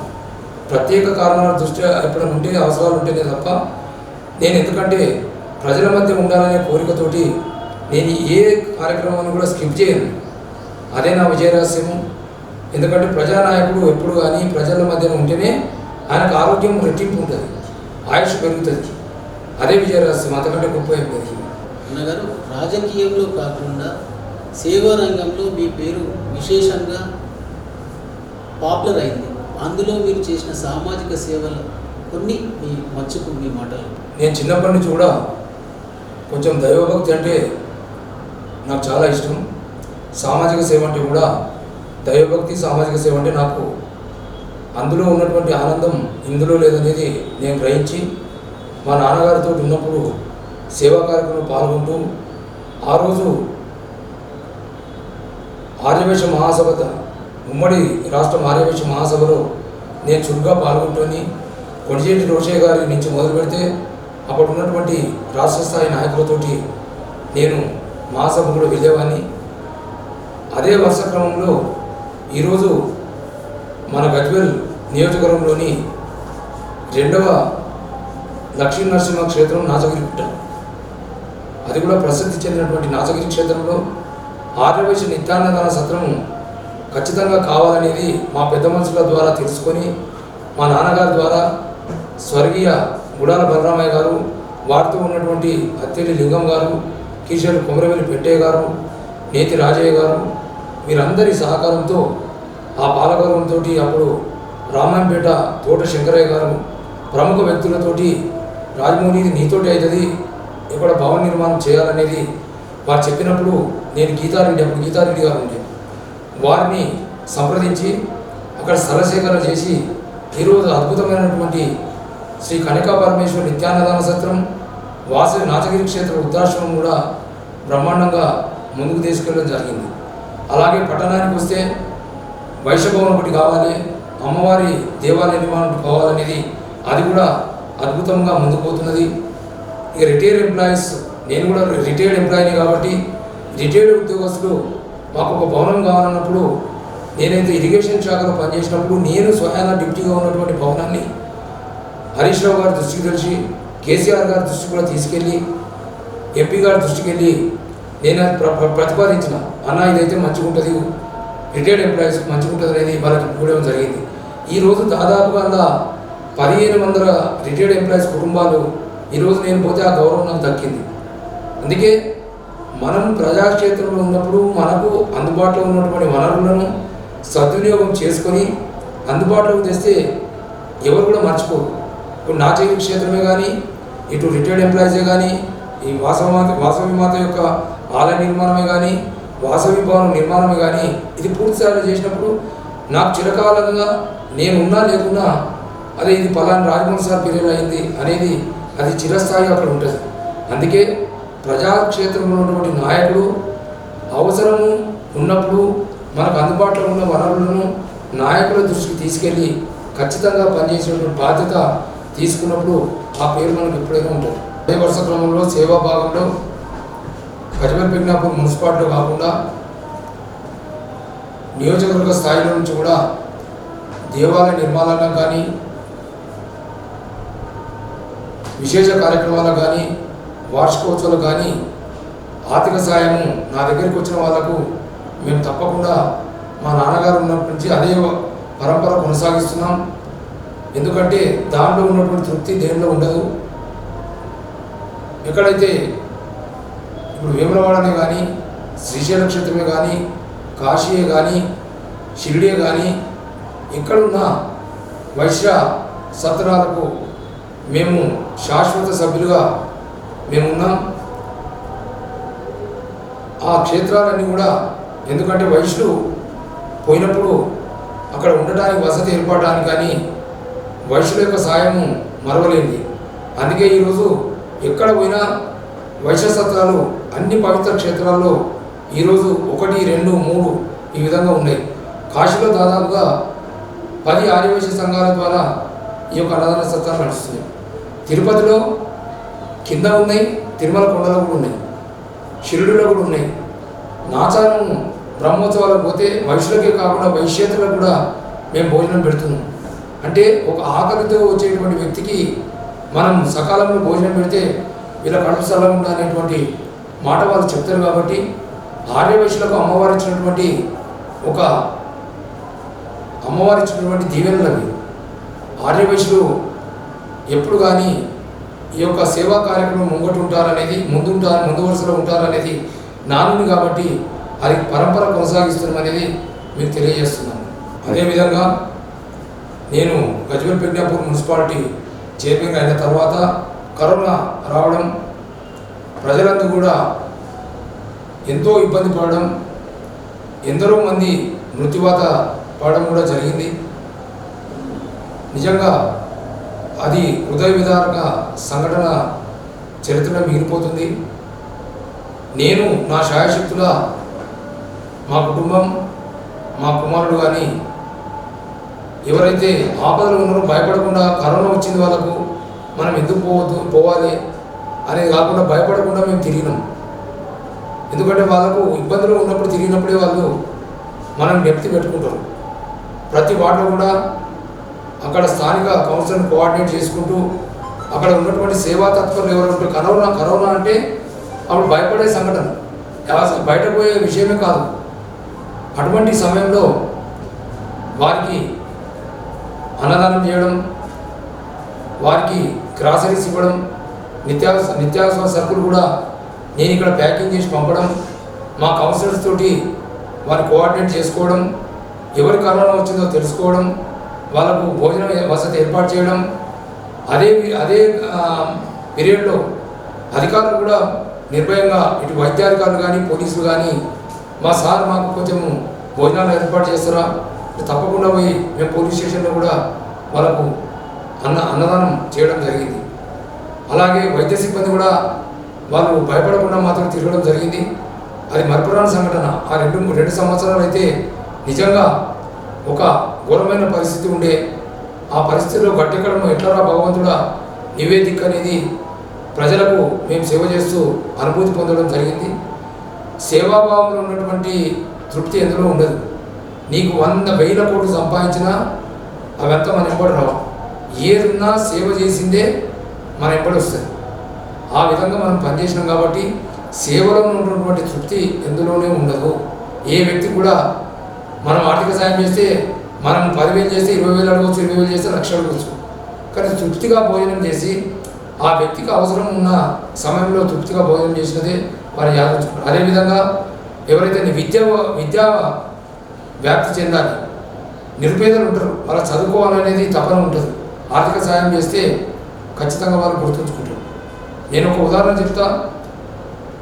B: ప్రత్యేక కారణాల దృష్ట్యా ఎప్పుడైనా ఉంటే అవసరాలు ఉంటేనే తప్ప నేను, ఎందుకంటే ప్రజల మధ్య ఉండాలనే కోరికతోటి నేను ఏ కార్యక్రమాన్ని కూడా స్కిప్ చేయను. అదే నా విజయ రహస్యము. ఎందుకంటే ప్రజానాయకుడు ఎప్పుడు కానీ ప్రజల మధ్యన ఉంటేనే ఆయనకు ఆరోగ్యం రెట్టింపు ఉంటుంది, ఆయుష్ పెరుగుతుంది. అదే విజయరహస్యం, అంతకంటే గొప్ప ఏం లేదు.
C: అన్నగారు, రాజకీయంలో కాకుండా సేవా రంగంలో మీ పేరు విశేషంగా పాపులర్ అయింది. అందులో మీరు చేసిన సామాజిక సేవలు కొన్ని మీ మచ్చుకు మీ మాటలు.
B: నేను చిన్నప్పటి నుంచి కూడా కొంచెం దైవభక్తి అంటే నాకు చాలా ఇష్టం. సామాజిక సేవ అంటే కూడా దైవభక్తి, సామాజిక సేవ అంటే నాకు అందులో ఉన్నటువంటి ఆనందం ఇందులో లేదనేది నేను గ్రహించి మా నాన్నగారితో ఉన్నప్పుడు సేవా కార్యక్రమంలో పాల్గొంటూ ఆ రోజు ఆర్యవేశ మహాసభ, ఉమ్మడి రాష్ట్రం ఆర్యవేశ మహాసభలో నేను చురుగ్గా పాల్గొంటుని కొడిచేటి రోషయ్య గారి నుంచి మొదలు పెడితే అప్పుడు ఉన్నటువంటి రాష్ట్ర స్థాయి నాయకులతోటి నేను మహాసభ కూడా వెళ్ళేవాడిని. అదే వరుస క్రమంలో ఈరోజు మన గజ్వేల్ నియోజకవర్గంలోని 2వ లక్ష్మీ నరసింహ క్షేత్రం నాచగిరి గుట్ట, అది కూడా ప్రసిద్ధి చెందినటువంటి నాచగిరి క్షేత్రంలో ఆర్యవైశ్య నిత్యాన్నదాన సత్రం ఖచ్చితంగా కావాలనేది మా పెద్ద మనుషుల ద్వారా తెలుసుకొని మా నాన్నగారి ద్వారా స్వర్గీయ గుడాల బలరామయ్య గారు, వారితో ఉన్నటువంటి అత్తెలి లింగం గారు, కిషోర్ కొమరవెల్లి పెట్టయ్య గారు, నేతి రాజయ్య గారు, వీరందరి సహకారంతో ఆ పాలకవర్గంతో అప్పుడు రామాయంపేట తోట శంకరయ్య గారు ప్రముఖ వ్యక్తులతోటి రాజమౌళి నీతోటి అవుతుంది, ఇక్కడ భవన నిర్మాణం చేయాలనేది వారు చెప్పినప్పుడు నేను గీతారెడ్డి, అప్పుడు గీతారెడ్డి గారు ఉండే, వారిని సంప్రదించి అక్కడ స్థల సేకరణ చేసి ఈరోజు అద్భుతమైనటువంటి శ్రీ కనకా పరమేశ్వర నిత్యాన్నదాన సత్రం, వాసవి నాచగిరి క్షేత్ర వృద్ధాశ్రమం కూడా బ్రహ్మాండంగా ముందుకు తీసుకెళ్ళడం జరిగింది. అలాగే పట్టణానికి వస్తే వైశ్యభవనం ఒకటి కావాలి, అమ్మవారి దేవాలయ నిర్మాణం కావాలనేది అది కూడా అద్భుతంగా ముందుకు పోతున్నది. ఇక రిటైర్డ్ ఎంప్లాయీస్, నేను కూడా రిటైర్డ్ ఎంప్లాయీని కాబట్టి రిటైర్డ్ ఉద్యోగస్తులు మాకు ఒక భవనం కావాలన్నప్పుడు నేనైతే ఇరిగేషన్ శాఖలో పనిచేసినప్పుడు నేను స్వయాన డిప్యూటీగా ఉన్నటువంటి భవనాన్ని హరీష్ రావు గారి దృష్టికి తెలిసి కేసీఆర్ గారి దృష్టికి కూడా తీసుకెళ్ళి ఎంపీ గారి దృష్టికి వెళ్ళి నేను ప్రతిపాదించిన, అన్న ఇదైతే మంచిగా ఉంటుంది, రిటైర్డ్ ఎంప్లాయీస్కి మంచిగా ఉంటుంది అనేది వాళ్ళకి ఇవ్వడం జరిగింది. ఈరోజు దాదాపుగా 1500 రిటైర్డ్ ఎంప్లాయీస్ కుటుంబాలు ఈరోజు నేను పోతే ఆ గౌరవం నాకు దక్కింది. అందుకే మనం ప్రజాక్షేత్రంలో ఉన్నప్పుడు మనకు అందుబాటులో ఉన్నటువంటి వనరులను సద్వినియోగం చేసుకొని అందుబాటులోకి తెస్తే ఎవరు కూడా మర్చిపోరు. ఇప్పుడు నాచగిరి క్షేత్రమే కానీ, ఇటు రిటైర్డ్ ఎంప్లాయీసే కానీ, ఈ వాసవి మాత యొక్క ఆలయ నిర్మాణమే కానీ, వాసవి భవనం నిర్మాణమే కానీ, ఇది పూర్తిస్థాయిలో చేసినప్పుడు నాకు చిరకాలంగా నేను ఉన్నా లేకున్నా అదే ఇది పలానా రాజమోహన్ సార్ పీరియడ్ అయింది అనేది అది చిరస్థాయిగా అక్కడ ఉంటుంది. అందుకే ప్రజాక్షేత్రంలో ఉన్నటువంటి నాయకుడు అవసరము ఉన్నప్పుడు మనకు అందుబాటులో ఉన్న వనరులను నాయకుల దృష్టికి తీసుకెళ్ళి ఖచ్చితంగా పనిచేసేటువంటి బాధ్యత తీసుకున్నప్పుడు ఆ పేరు మనకు ఎప్పుడైనా ఉంటుంది. అదే వరుస క్రమంలో సేవా భాగంలో గజ్వేల్ పెగ్నాపూర్ మున్సిపాలిటీలో కాకుండా నియోజకవర్గ స్థాయిలో నుంచి కూడా దేవాలయ నిర్మాణాలకు కానీ, విశేష కార్యక్రమాలకు కానీ, వార్షికోత్సవాలకు కానీ ఆర్థిక సాయము నా దగ్గరికి వచ్చిన వాళ్ళకు మేము తప్పకుండా మా నాన్నగారు ఉన్నప్పటి నుంచి అదే పరంపర కొనసాగిస్తున్నాం. ఎందుకంటే దాంట్లో ఉన్నటువంటి తృప్తి దేనిలో ఉండదు. ఎక్కడైతే ఇప్పుడు వేములవాడనే కానీ, శ్రీశైల క్షేత్రమే కానీ, కాశీయే కానీ, షిరిడియే కానీ, ఎక్కడున్న వైశ్య సత్రాలకు మేము శాశ్వత సభ్యులుగా మేమున్నాం. ఆ క్షేత్రాలన్నీ కూడా ఎందుకంటే వైశ్యులు పోయినప్పుడు అక్కడ ఉండటానికి వసతి ఏర్పడడానికి కానీ వైశ్యుల యొక్క సాయము మరవలేనిది. అందుకే ఈరోజు ఎక్కడ పోయినా వైశ్య సత్రాలు అన్ని పవిత్ర క్షేత్రాల్లో ఈరోజు 1, 2, 3 ఈ విధంగా ఉన్నాయి. కాశీలో దాదాపుగా 10 ఆర్యవైశ్య సంఘాల ద్వారా ఈ యొక్క అన్నదాన సత్రాలు నడుస్తున్నాయి. తిరుపతిలో కింద ఉన్నాయి, తిరుమల కొండలో కూడా ఉన్నాయి, షిరిడిలో కూడా ఉన్నాయి. నాచారం బ్రహ్మోత్సవాలకు పోతే వైశ్యులకే కాకుండా వైశ్యేతలకు కూడా మేము భోజనం పెడుతున్నాం. అంటే ఒక ఆకలితో వచ్చేటువంటి వ్యక్తికి మనం సకాలంలో భోజనం పెడితే వీళ్ళ కడుపు సలహా అనేటువంటి మాట వాళ్ళు చెప్తారు. కాబట్టి ఆర్యవైశ్యులకు అమ్మవారు ఇచ్చినటువంటి దీవెనలు అవి. ఆర్యవైశ్యులు ఎప్పుడు కానీ ఈ యొక్క సేవా కార్యక్రమం ముందు వరుసలో ఉంటారనేది నానుని కాబట్టి అది పరంపర కొనసాగిస్తున్నామనేది మీకు తెలియజేస్తున్నాను. అదేవిధంగా నేను గజ్వేల్ ప్రజ్ఞాపూర్ మున్సిపాలిటీ చైర్మన్ అయిన తర్వాత కరోనా రావడం, ప్రజలందరూ కూడా ఎంతో ఇబ్బంది పడడం, ఎందరో మంది మృత్యువాత పడడం కూడా జరిగింది. నిజంగా అది హృదయ విదారక సంఘటన చరిత్రలో మిగిలిపోతుంది. నేను నా శాయశక్తుల మా కుటుంబం, మా కుమారుడు కానీ ఎవరైతే ఆపదలు ఉన్నారో భయపడకుండా, కరోనా వచ్చింది వాళ్ళకు మనం ఎందుకు పోవాలి అనేది కాకుండా భయపడకుండా మేము తిరిగినాం. ఎందుకంటే వాళ్ళకు ఇబ్బందులు ఉన్నప్పుడు తిరిగినప్పుడే వాళ్ళు మనం వ్యక్తి పెట్టుకుంటారు. ప్రతి వార్డులో కూడా అక్కడ స్థానిక కౌన్సిలర్ని కోఆర్డినేట్ చేసుకుంటూ అక్కడ ఉన్నటువంటి సేవా తత్పరులు ఎవరు ఉంటే కరోనా అంటే అప్పుడు భయపడే సంఘటన, అసలు బయట పోయే విషయమే కాదు. అటువంటి సమయంలో వారికి అన్నదానం చేయడం, వారికి గ్రాసరీస్ ఇవ్వడం, నిత్యావసర సరుకులు కూడా నేను ఇక్కడ ప్యాకింగ్ చేసి పంపడం, మా కౌన్సిలర్స్ తోటి వారిని కోఆర్డినేట్ చేసుకోవడం, ఎవరి కరోనా వచ్చిందో తెలుసుకోవడం, వాళ్ళకు భోజన వసతి ఏర్పాటు చేయడం. అదే పీరియడ్లో అధికారులు కూడా నిర్భయంగా ఇటు వైద్యాధికారులు కానీ పోలీసులు కానీ మా సార్ మాకు కొంచెం భోజనాలు ఏర్పాటు చేస్తారా, తప్పకుండా పోయి మేము పోలీస్ స్టేషన్లో కూడా వాళ్ళకు అన్నదానం చేయడం జరిగింది. అలాగే వైద్య సిబ్బంది కూడా వాళ్ళు భయపడకుండా మాత్రం తిరగడం జరిగింది. అది మరపురాని సంఘటన. ఆ రెండు సంవత్సరాలు అయితే నిజంగా ఒక ఘోరమైన పరిస్థితి ఉండే. ఆ పరిస్థితిలో గట్టెక్కడం ఎట్లరా భగవంతుడా నీవే దిక్కు అనేది ప్రజలకు మేము సేవ చేస్తూ అనుభూతి పొందడం జరిగింది. సేవాభావంలో ఉన్నటువంటి తృప్తి ఎందులో ఉండదు. నీకు 100,000 కోట్లు సంపాదించినా అవంతా మన ఎంబడి రావు. ఏదున్నా సేవ చేసిందే మన ఎంబడి వస్తుంది. ఆ విధంగా మనం పనిచేసినాం కాబట్టి సేవలో ఉన్నటువంటి తృప్తి ఎందులోనే ఉండదు. ఏ వ్యక్తి కూడా మనం ఆర్థిక సాయం చేస్తే మనం 10,000 చేస్తే 20,000 అడగవచ్చు, 20,000 చేస్తే 1,00,000 అడగవచ్చు. కానీ తృప్తిగా భోజనం చేసి ఆ వ్యక్తికి అవసరం ఉన్న సమయంలో తృప్తిగా భోజనం చేసినదే వారు యాదించుకుంటారు. అదేవిధంగా ఎవరైతే విద్యా వ్యాప్తి చెందాలి, నిరుపేదలు ఉంటారు, వాళ్ళ చదువుకోవాలనేది తపన ఉంటుంది. ఆర్థిక సాయం చేస్తే ఖచ్చితంగా వాళ్ళు గుర్తుంచుకుంటారు. నేను ఒక ఉదాహరణ చెప్తా.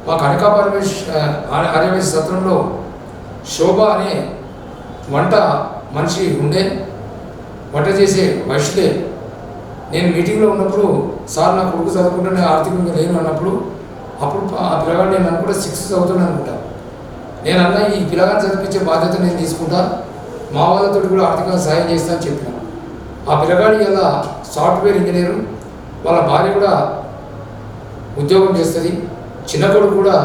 B: మా కనికా ఆర్యవైశ్య సత్రంలో శోభ అనే వంట మనిషి ఉండే, వంట చేసే వైశ్యులే. నేను మీటింగ్లో ఉన్నప్పుడు సార్ నా కొడుకు చదువుకుంటే ఆర్థికంగా లేను అన్నప్పుడు అప్పుడు ఆ పిల్లగాడు నేను అనుకుంటా 6th చదువుతాను అనుకుంటా. నేను అన్నా ఈ పిల్లగాన్ని చదివించే బాధ్యత నేను తీసుకుంటా, మా వాళ్ళతో కూడా ఆర్థికంగా సాయం చేస్తా అని చెప్పిన. ఆ పిల్లగాడు ఇలా సాఫ్ట్వేర్ ఇంజనీరు, వాళ్ళ భార్య కూడా ఉద్యోగం చేస్తుంది, చిన్న కొడుకు కూడా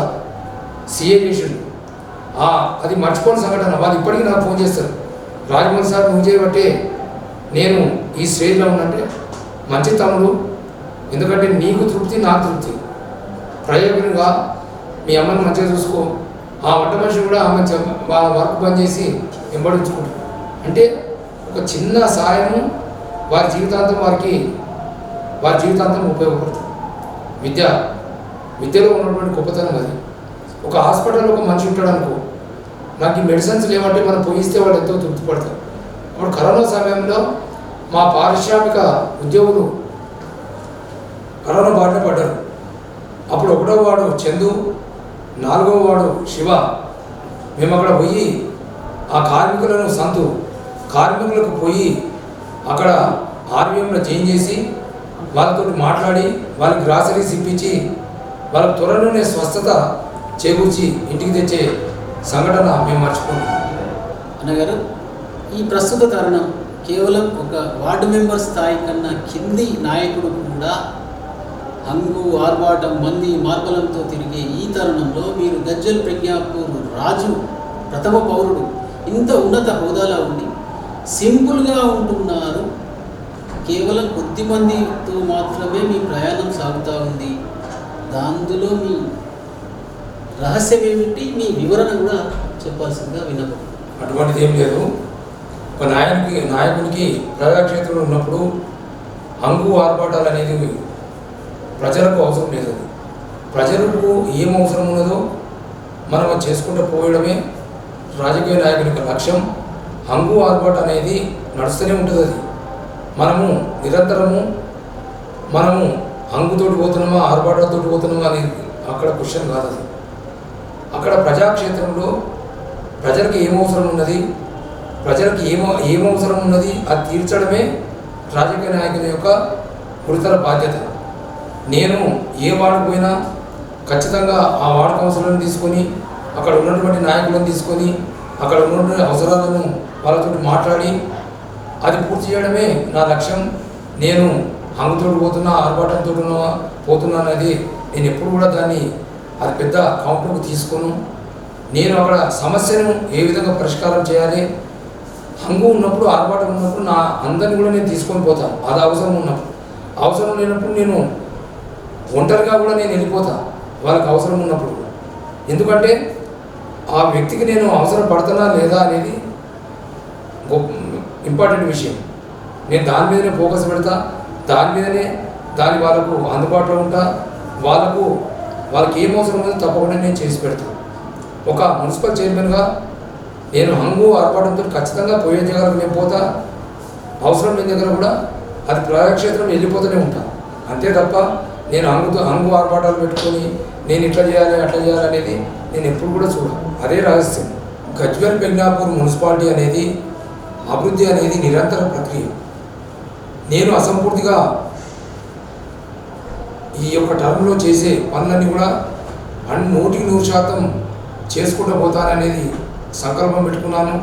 B: CA చేసిండు. అది మర్చిపోని సంఘటన. వాళ్ళు ఇప్పటికీ నాకు ఫోన్ చేస్తారు, రాజమోహన్ సార్ నువ్వు చేయబట్టే నేను ఈ స్టేజ్లో ఉన్నంటే మంచి తమ్ముడు, ఎందుకంటే నీకు తృప్తి నాకు తృప్తి. ప్రయోజనంగా మీ అమ్మని మంచిగా చూసుకో. ఆ వంట మనిషి కూడా ఆమె వాళ్ళ వర్క్ బంద్ చేసి వెంబడించుకుంటారు. అంటే ఒక చిన్న సాయము వారి జీవితాంతం ఉపయోగపడుతుంది. విద్యలో ఉన్నటువంటి గొప్పతనం అది. ఒక హాస్పిటల్లో ఒక మనిషి ఉంటాడు అనుకో, నాకు ఈ మెడిసిన్స్ లేవంటే మనం పోయిస్తే వాడు ఎంతో తృప్తి పడతారు. అప్పుడు కరోనా సమయంలో మా పారిశ్రామిక ఉద్యోగులు కరోనా బారిన పడ్డారు. అప్పుడు 1వ వార్డు చందు, 4వ వార్డు శివ, మేము అక్కడ పోయి ఆ కార్మికులకు పోయి అక్కడ ఆర్వీఎంలో జాయిన్ చేసి వాళ్ళతో మాట్లాడి వాళ్ళకి గ్రాసరీస్ ఇప్పించి వాళ్ళకు త్వరలోనే స్వస్థత చేకూర్చి ఇంటికి తెచ్చే సంఘటన మేము మర్చిపోయాం.
C: అన్నగారు, ఈ ప్రస్తుత తరుణం కేవలం ఒక వార్డు మెంబర్ స్థాయి కన్నా కింది నాయకుడు కూడా హంగు ఆర్భాటం మంది మార్బలంతో తిరిగే ఈ తరుణంలో మీరు గజ్వేల్ ప్రజ్ఞాపూర్ రాజు ప్రథమ పౌరుడు ఇంత ఉన్నత హోదాలో ఉండి సింపుల్గా ఉంటున్నారు. కేవలం కొద్ది మందితో మాత్రమే మీ ప్రయాణం సాగుతూ ఉంది. దాందులో మీ రహస్యం ఏమిటి? మీ వివరణ కూడా చెప్పాల్సిందిగా విన్నపం.
B: అటువంటిది ఏం లేదు. ఒక నాయకునికి ప్రజాక్షేత్రంలో ఉన్నప్పుడు హంగు ఆర్భాటాలు అనేది ప్రజలకు అవసరం లేదు. ప్రజలకు ఏం అవసరం ఉన్నదో మనం చేసుకుంటూ పోయడమే రాజకీయ నాయకుని యొక్క లక్ష్యం. హంగు ఆర్భాట అనేది నడుస్తూనే ఉంటుంది. అది మనము నిరంతరము హంగుతోటి పోతున్నామా ఆర్భాటాలతో పోతున్నామా అనేది అక్కడ క్వశ్చన్ కాదు. అది అక్కడ ప్రజాక్షేత్రంలో ప్రజలకు ఏం అవసరం ఉన్నది, ప్రజలకు ఏం అవసరం ఉన్నది అది తీర్చడమే రాజకీయ నాయకుని యొక్క గురుతర బాధ్యత. నేను ఏ వార్డుకు పోయినా ఖచ్చితంగా ఆ వార్డు కౌన్సిలర్ని తీసుకొని అక్కడ ఉన్నటువంటి నాయకులను తీసుకొని అక్కడ ఉన్నటువంటి అవసరాలను వాళ్ళతో మాట్లాడి అది పూర్తి చేయడమే నా లక్ష్యం. నేను హంగుతోటి పోతున్నా ఆర్భాటంతో పోతున్నా అనేది నేను ఎప్పుడు కూడా దాన్ని అది పెద్ద కౌంట్లోకి తీసుకోను. నేను అక్కడ సమస్యను ఏ విధంగా పరిష్కారం చేయాలి, హంగు ఉన్నప్పుడు ఆర్భాటం ఉన్నప్పుడు నా అందరిని కూడా నేను తీసుకొని పోతాను. అది అవసరం ఉన్నప్పుడు. అవసరం లేనప్పుడు నేను ఒంటరిగా కూడా నేను వెళ్ళిపోతా వాళ్ళకి అవసరం ఉన్నప్పుడు. ఎందుకంటే ఆ వ్యక్తికి నేను అవసరం పడుతున్నా లేదా అనేది ఇంపార్టెంట్ విషయం. నేను దాని మీదనే ఫోకస్ పెడతా, దాని వాళ్ళకు అందుబాటులో ఉంటా, వాళ్ళకి ఏం అవసరం ఉందో తప్పకుండా నేను చేసి పెడతాను. ఒక మున్సిపల్ చైర్మన్గా నేను హంగు ఆర్భాటంతో ఖచ్చితంగా పోయే దగ్గరకు నేను పోతా, అవసరం లేని దగ్గర కూడా అది ప్రజాక్షేత్రం వెళ్ళిపోతూనే ఉంటాను. అంతే తప్ప నేను హంగు ఆర్భాటాలు పెట్టుకొని నేను ఇట్లా చేయాలి అట్లా చేయాలి అనేది నేను ఎప్పుడు కూడా చూడాలి. అదే రహస్యం. గజ్వేల్ పెగ్నాపూర్ మున్సిపాలిటీ అనేది అభివృద్ధి అనేది నిరంతర ప్రక్రియ. నేను అసంపూర్తిగా ఈ యొక్క టర్మ్లో చేసే పనులన్నీ కూడా 100% చేసుకుంటూ పోతాననేది సంకల్పం పెట్టుకున్నాను.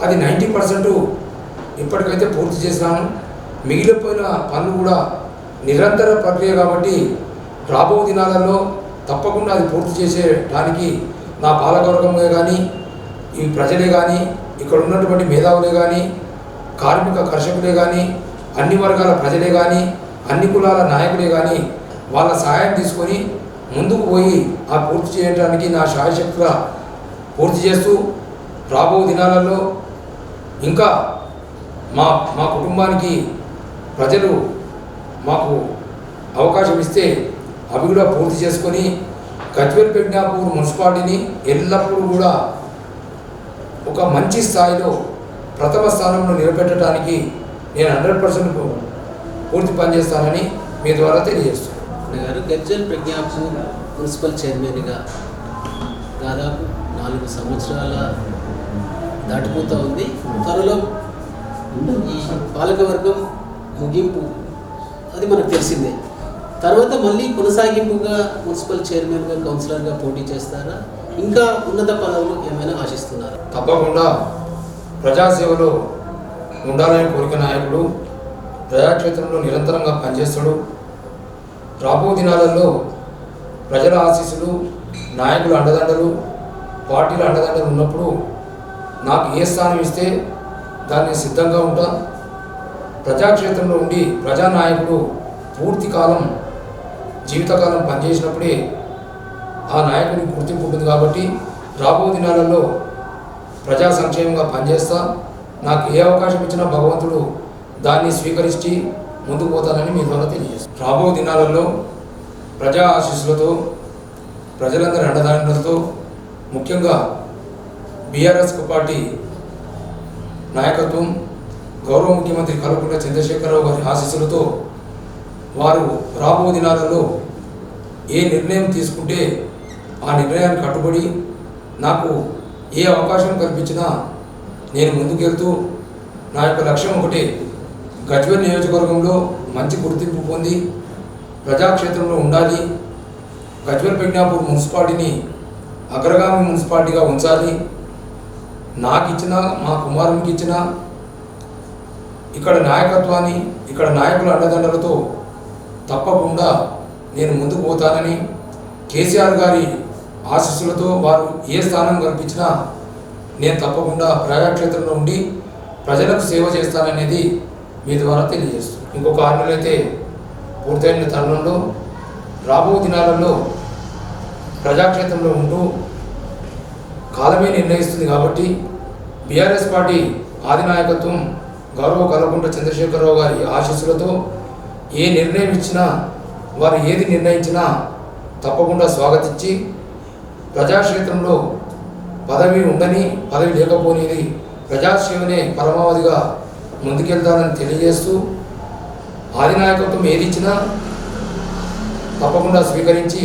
B: అది 90% ఇప్పటికైతే పూర్తి చేసినాను. మిగిలిపోయిన పనులు కూడా నిరంతర ప్రక్రియ కాబట్టి రాబో దినాలలో తప్పకుండా అది పూర్తి చేసేటానికి నా పాలకవర్గమే కానీ ఈ ప్రజలే కానీ ఇక్కడ ఉన్నటువంటి మేధావులే కానీ కార్మిక కర్షకులే కానీ అన్ని వర్గాల ప్రజలే కానీ అన్ని కులాల నాయకులే కానీ వాళ్ళ సహాయం తీసుకొని ముందుకు పోయి ఆ పూర్తి చేయడానికి నా శాయశక్తిగా పూర్తి చేస్తూ రాబో దినాలలో ఇంకా మా కుటుంబానికి ప్రజలు మాకు అవకాశం ఇస్తే అవి కూడా పూర్తి చేసుకొని గజ్వేల్ పెగ్నాపూర్ మున్సిపాలిటీని ఎల్లప్పుడూ కూడా ఒక మంచి స్థాయిలో ప్రథమ స్థానంలో నిలబెట్టడానికి నేను 100% పూర్తి పనిచేస్తానని మీ ద్వారా తెలియజేస్తున్నాను.
C: గారు గజ్వేల్ పెగ్నాపూర్ మున్సిపల్ చైర్మన్గా దాదాపు 4 సంవత్సరాల దాటిపోతూ ఉంది. త్వరలో ఈ పాలకవర్గం ముగింపు అది మనకు తెలిసిందే. తర్వాత మళ్ళీ కొనసాగింపుగా మున్సిపల్ చైర్మన్గా కౌన్సిలర్గా పోటీ చేస్తారా, ఇంకా ఉన్నత పదవులు ఏమైనా ఆశిస్తున్నారా?
B: తప్పకుండా ప్రజాసేవలో ఉండాలని కోరిక నాయకుడు ప్రజాక్షేత్రంలో నిరంతరంగా పనిచేస్తాడు. రాబో దినాలలో ప్రజల ఆశీస్సులు, నాయకుల అండదండలు, పార్టీల అండదండలు ఉన్నప్పుడు నాకు ఏ స్థానం ఇస్తే దాన్ని సిద్ధంగా ఉంటా. ప్రజాక్షేత్రంలో ఉండి ప్రజానాయకుడు పూర్తి కాలం జీవితకాలం పనిచేసినప్పుడే ఆ నాయకుడికి గుర్తింపు ఉంటుంది. కాబట్టి రాబో దినాలలో ప్రజా సంక్షేమంగా పనిచేస్తా. నాకు ఏ అవకాశం ఇచ్చినా భగవంతుడు దాన్ని స్వీకరించి ముందుకు పోతానని మీ ద్వారా తెలియజేస్తాను. రాబో దినాలలో ప్రజా ఆశీస్సులతో, ప్రజలందరి అండదండలతో, ముఖ్యంగా బీఆర్ఎస్ పార్టీ నాయకత్వం, గౌరవ ముఖ్యమంత్రి కల్వకుంట్ల చంద్రశేఖరరావు గారి ఆశీస్సులతో వారు రాబో దినాలలో ఏ నిర్ణయం తీసుకుంటే ఆ నిర్ణయాన్ని కట్టుబడి నాకు ఏ అవకాశం కల్పించినా నేను ముందుకెళ్తూ నా యొక్క లక్ష్యం ఒకటే, గజ్వేల్ నియోజకవర్గంలో మంచి గుర్తింపు పొంది ప్రజాక్షేత్రంలో ఉండాలి. గజ్వేల్ పెగ్నాపూర్ మున్సిపాలిటీని అగ్రగామి మున్సిపాలిటీగా ఉంచాలి. నాకు ఇచ్చిన, మా కుమారునికి ఇచ్చిన ఇక్కడ నాయకత్వాన్ని, ఇక్కడ నాయకుల అండదండలతో తప్పకుండా నేను ముందుకు పోతానని, కేసీఆర్ గారి ఆశీస్సులతో వారు ఏ స్థానం కల్పించినా నేను తప్పకుండా ప్రజాక్షేత్రంలో ఉండి ప్రజలకు సేవ చేస్తాననేది మీ ద్వారా తెలియజేస్తున్నాను. ఇంకొక 6 నెలలు అయితే పూర్తయిన తరుణంలో రాబో దినాలలో ప్రజాక్షేత్రంలో ఉంటూ కాలమే నిర్ణయిస్తుంది. కాబట్టి బీఆర్ఎస్ పార్టీ ఆదినాయకత్వం గౌరవ కల్వకుంట్ల చంద్రశేఖరరావు గారి ఆశీస్సులతో ఏ నిర్ణయం ఇచ్చినా వారు ఏది నిర్ణయించినా తప్పకుండా స్వాగతించి ప్రజాక్షేత్రంలో పదవి ఉండని పదవి లేకపోనేది ప్రజాసేవనే పరమావధిగా ముందుకెళ్తానని తెలియజేస్తూ ఆదినాయకత్వం ఏది ఇచ్చినా తప్పకుండా స్వీకరించి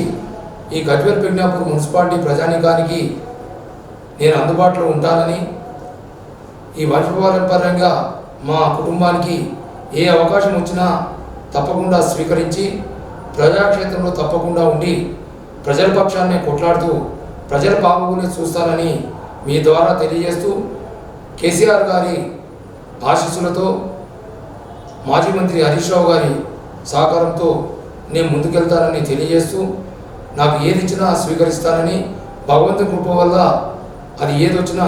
B: ఈ గజ్వేల్ ప్రజ్ఞాపూర్ మున్సిపాలిటీ ప్రజానీకానికి నేను అందుబాటులో ఉంటానని ఈ వంశపారంపర్యంగా మా కుటుంబానికి ఏ అవకాశం వచ్చినా తప్పకుండా స్వీకరించి ప్రజాక్షేత్రంలో తప్పకుండా ఉండి ప్రజల పక్షాన్ని కొట్లాడుతూ ప్రజల బాగోగుని చూస్తానని మీ ద్వారా తెలియజేస్తూ కేసీఆర్ గారి ఆశీస్సులతో మాజీ మంత్రి హరీష్ రావు గారి సహకారంతో నేను ముందుకెళ్తానని తెలియజేస్తూ నాకు ఏది ఇచ్చినా స్వీకరిస్తానని భగవంతుని కృప వల్ల అది ఏది వచ్చినా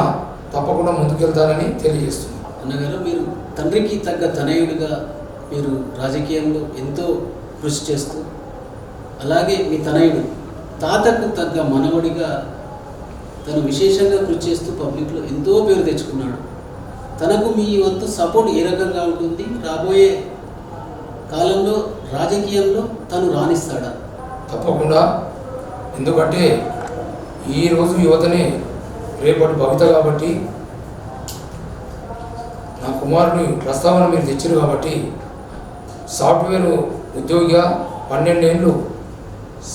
B: తప్పకుండా ముందుకెళ్తానని తెలియజేస్తున్నాను.
C: అన్నగారు, మీరు తండ్రికి తగ్గ తనయుడిగా మీరు రాజకీయంలో ఎంతో కృషి చేస్తూ, అలాగే మీ తనయుడు తాతకు తగ్గ మనవడిగా తను విశేషంగా కృషి చేస్తూ పబ్లిక్లో ఎంతో పేరు తెచ్చుకున్నాడు. తనకు మీ వంతు సపోర్ట్ ఏ రకంగా ఉంటుంది? రాబోయే కాలంలో రాజకీయంలో తను రాణిస్తాడా?
B: తప్పకుండా. ఎందుకంటే ఈరోజు యువతనే రేపటి భవిత కాబట్టి నా కుమారుని ప్రస్తావన మీరు తెచ్చారు కాబట్టి సాఫ్ట్వేర్ ఉద్యోగిగా 12 ఏళ్ళు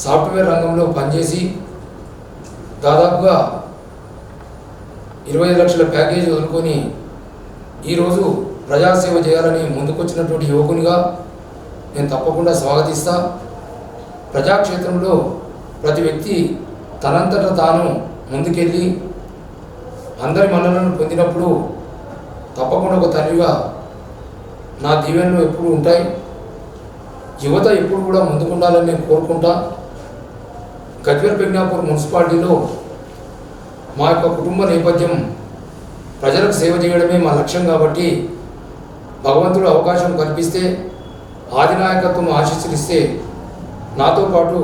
B: సాఫ్ట్వేర్ రంగంలో పనిచేసి దాదాపుగా 25 లక్షల ప్యాకేజీ వదులుకొని ఈరోజు ప్రజాసేవ చేయాలని ముందుకొచ్చినటువంటి యువకునిగా నేను తప్పకుండా స్వాగతిస్తా. ప్రజాక్షేత్రంలో ప్రతి వ్యక్తి తనంతట తాను ముందుకెళ్ళి అందరి మన్ననలను పొందినప్పుడు తప్పకుండా ఒక తండ్రిగా నా దీవెనలు ఎప్పుడు ఉంటాయి. యువత ఎప్పుడు కూడా ముందుకుండాలని నేను కోరుకుంటా. గజ్వేల్ ప్రజ్ఞాపూర్ మున్సిపాలిటీలో మా యొక్క కుటుంబ నేపథ్యం ప్రజలకు సేవ చేయడమే మా లక్ష్యం కాబట్టి భగవంతుడు అవకాశం కల్పిస్తే, ఆదినాయకత్వం ఆశీస్సులిస్తే నాతో పాటు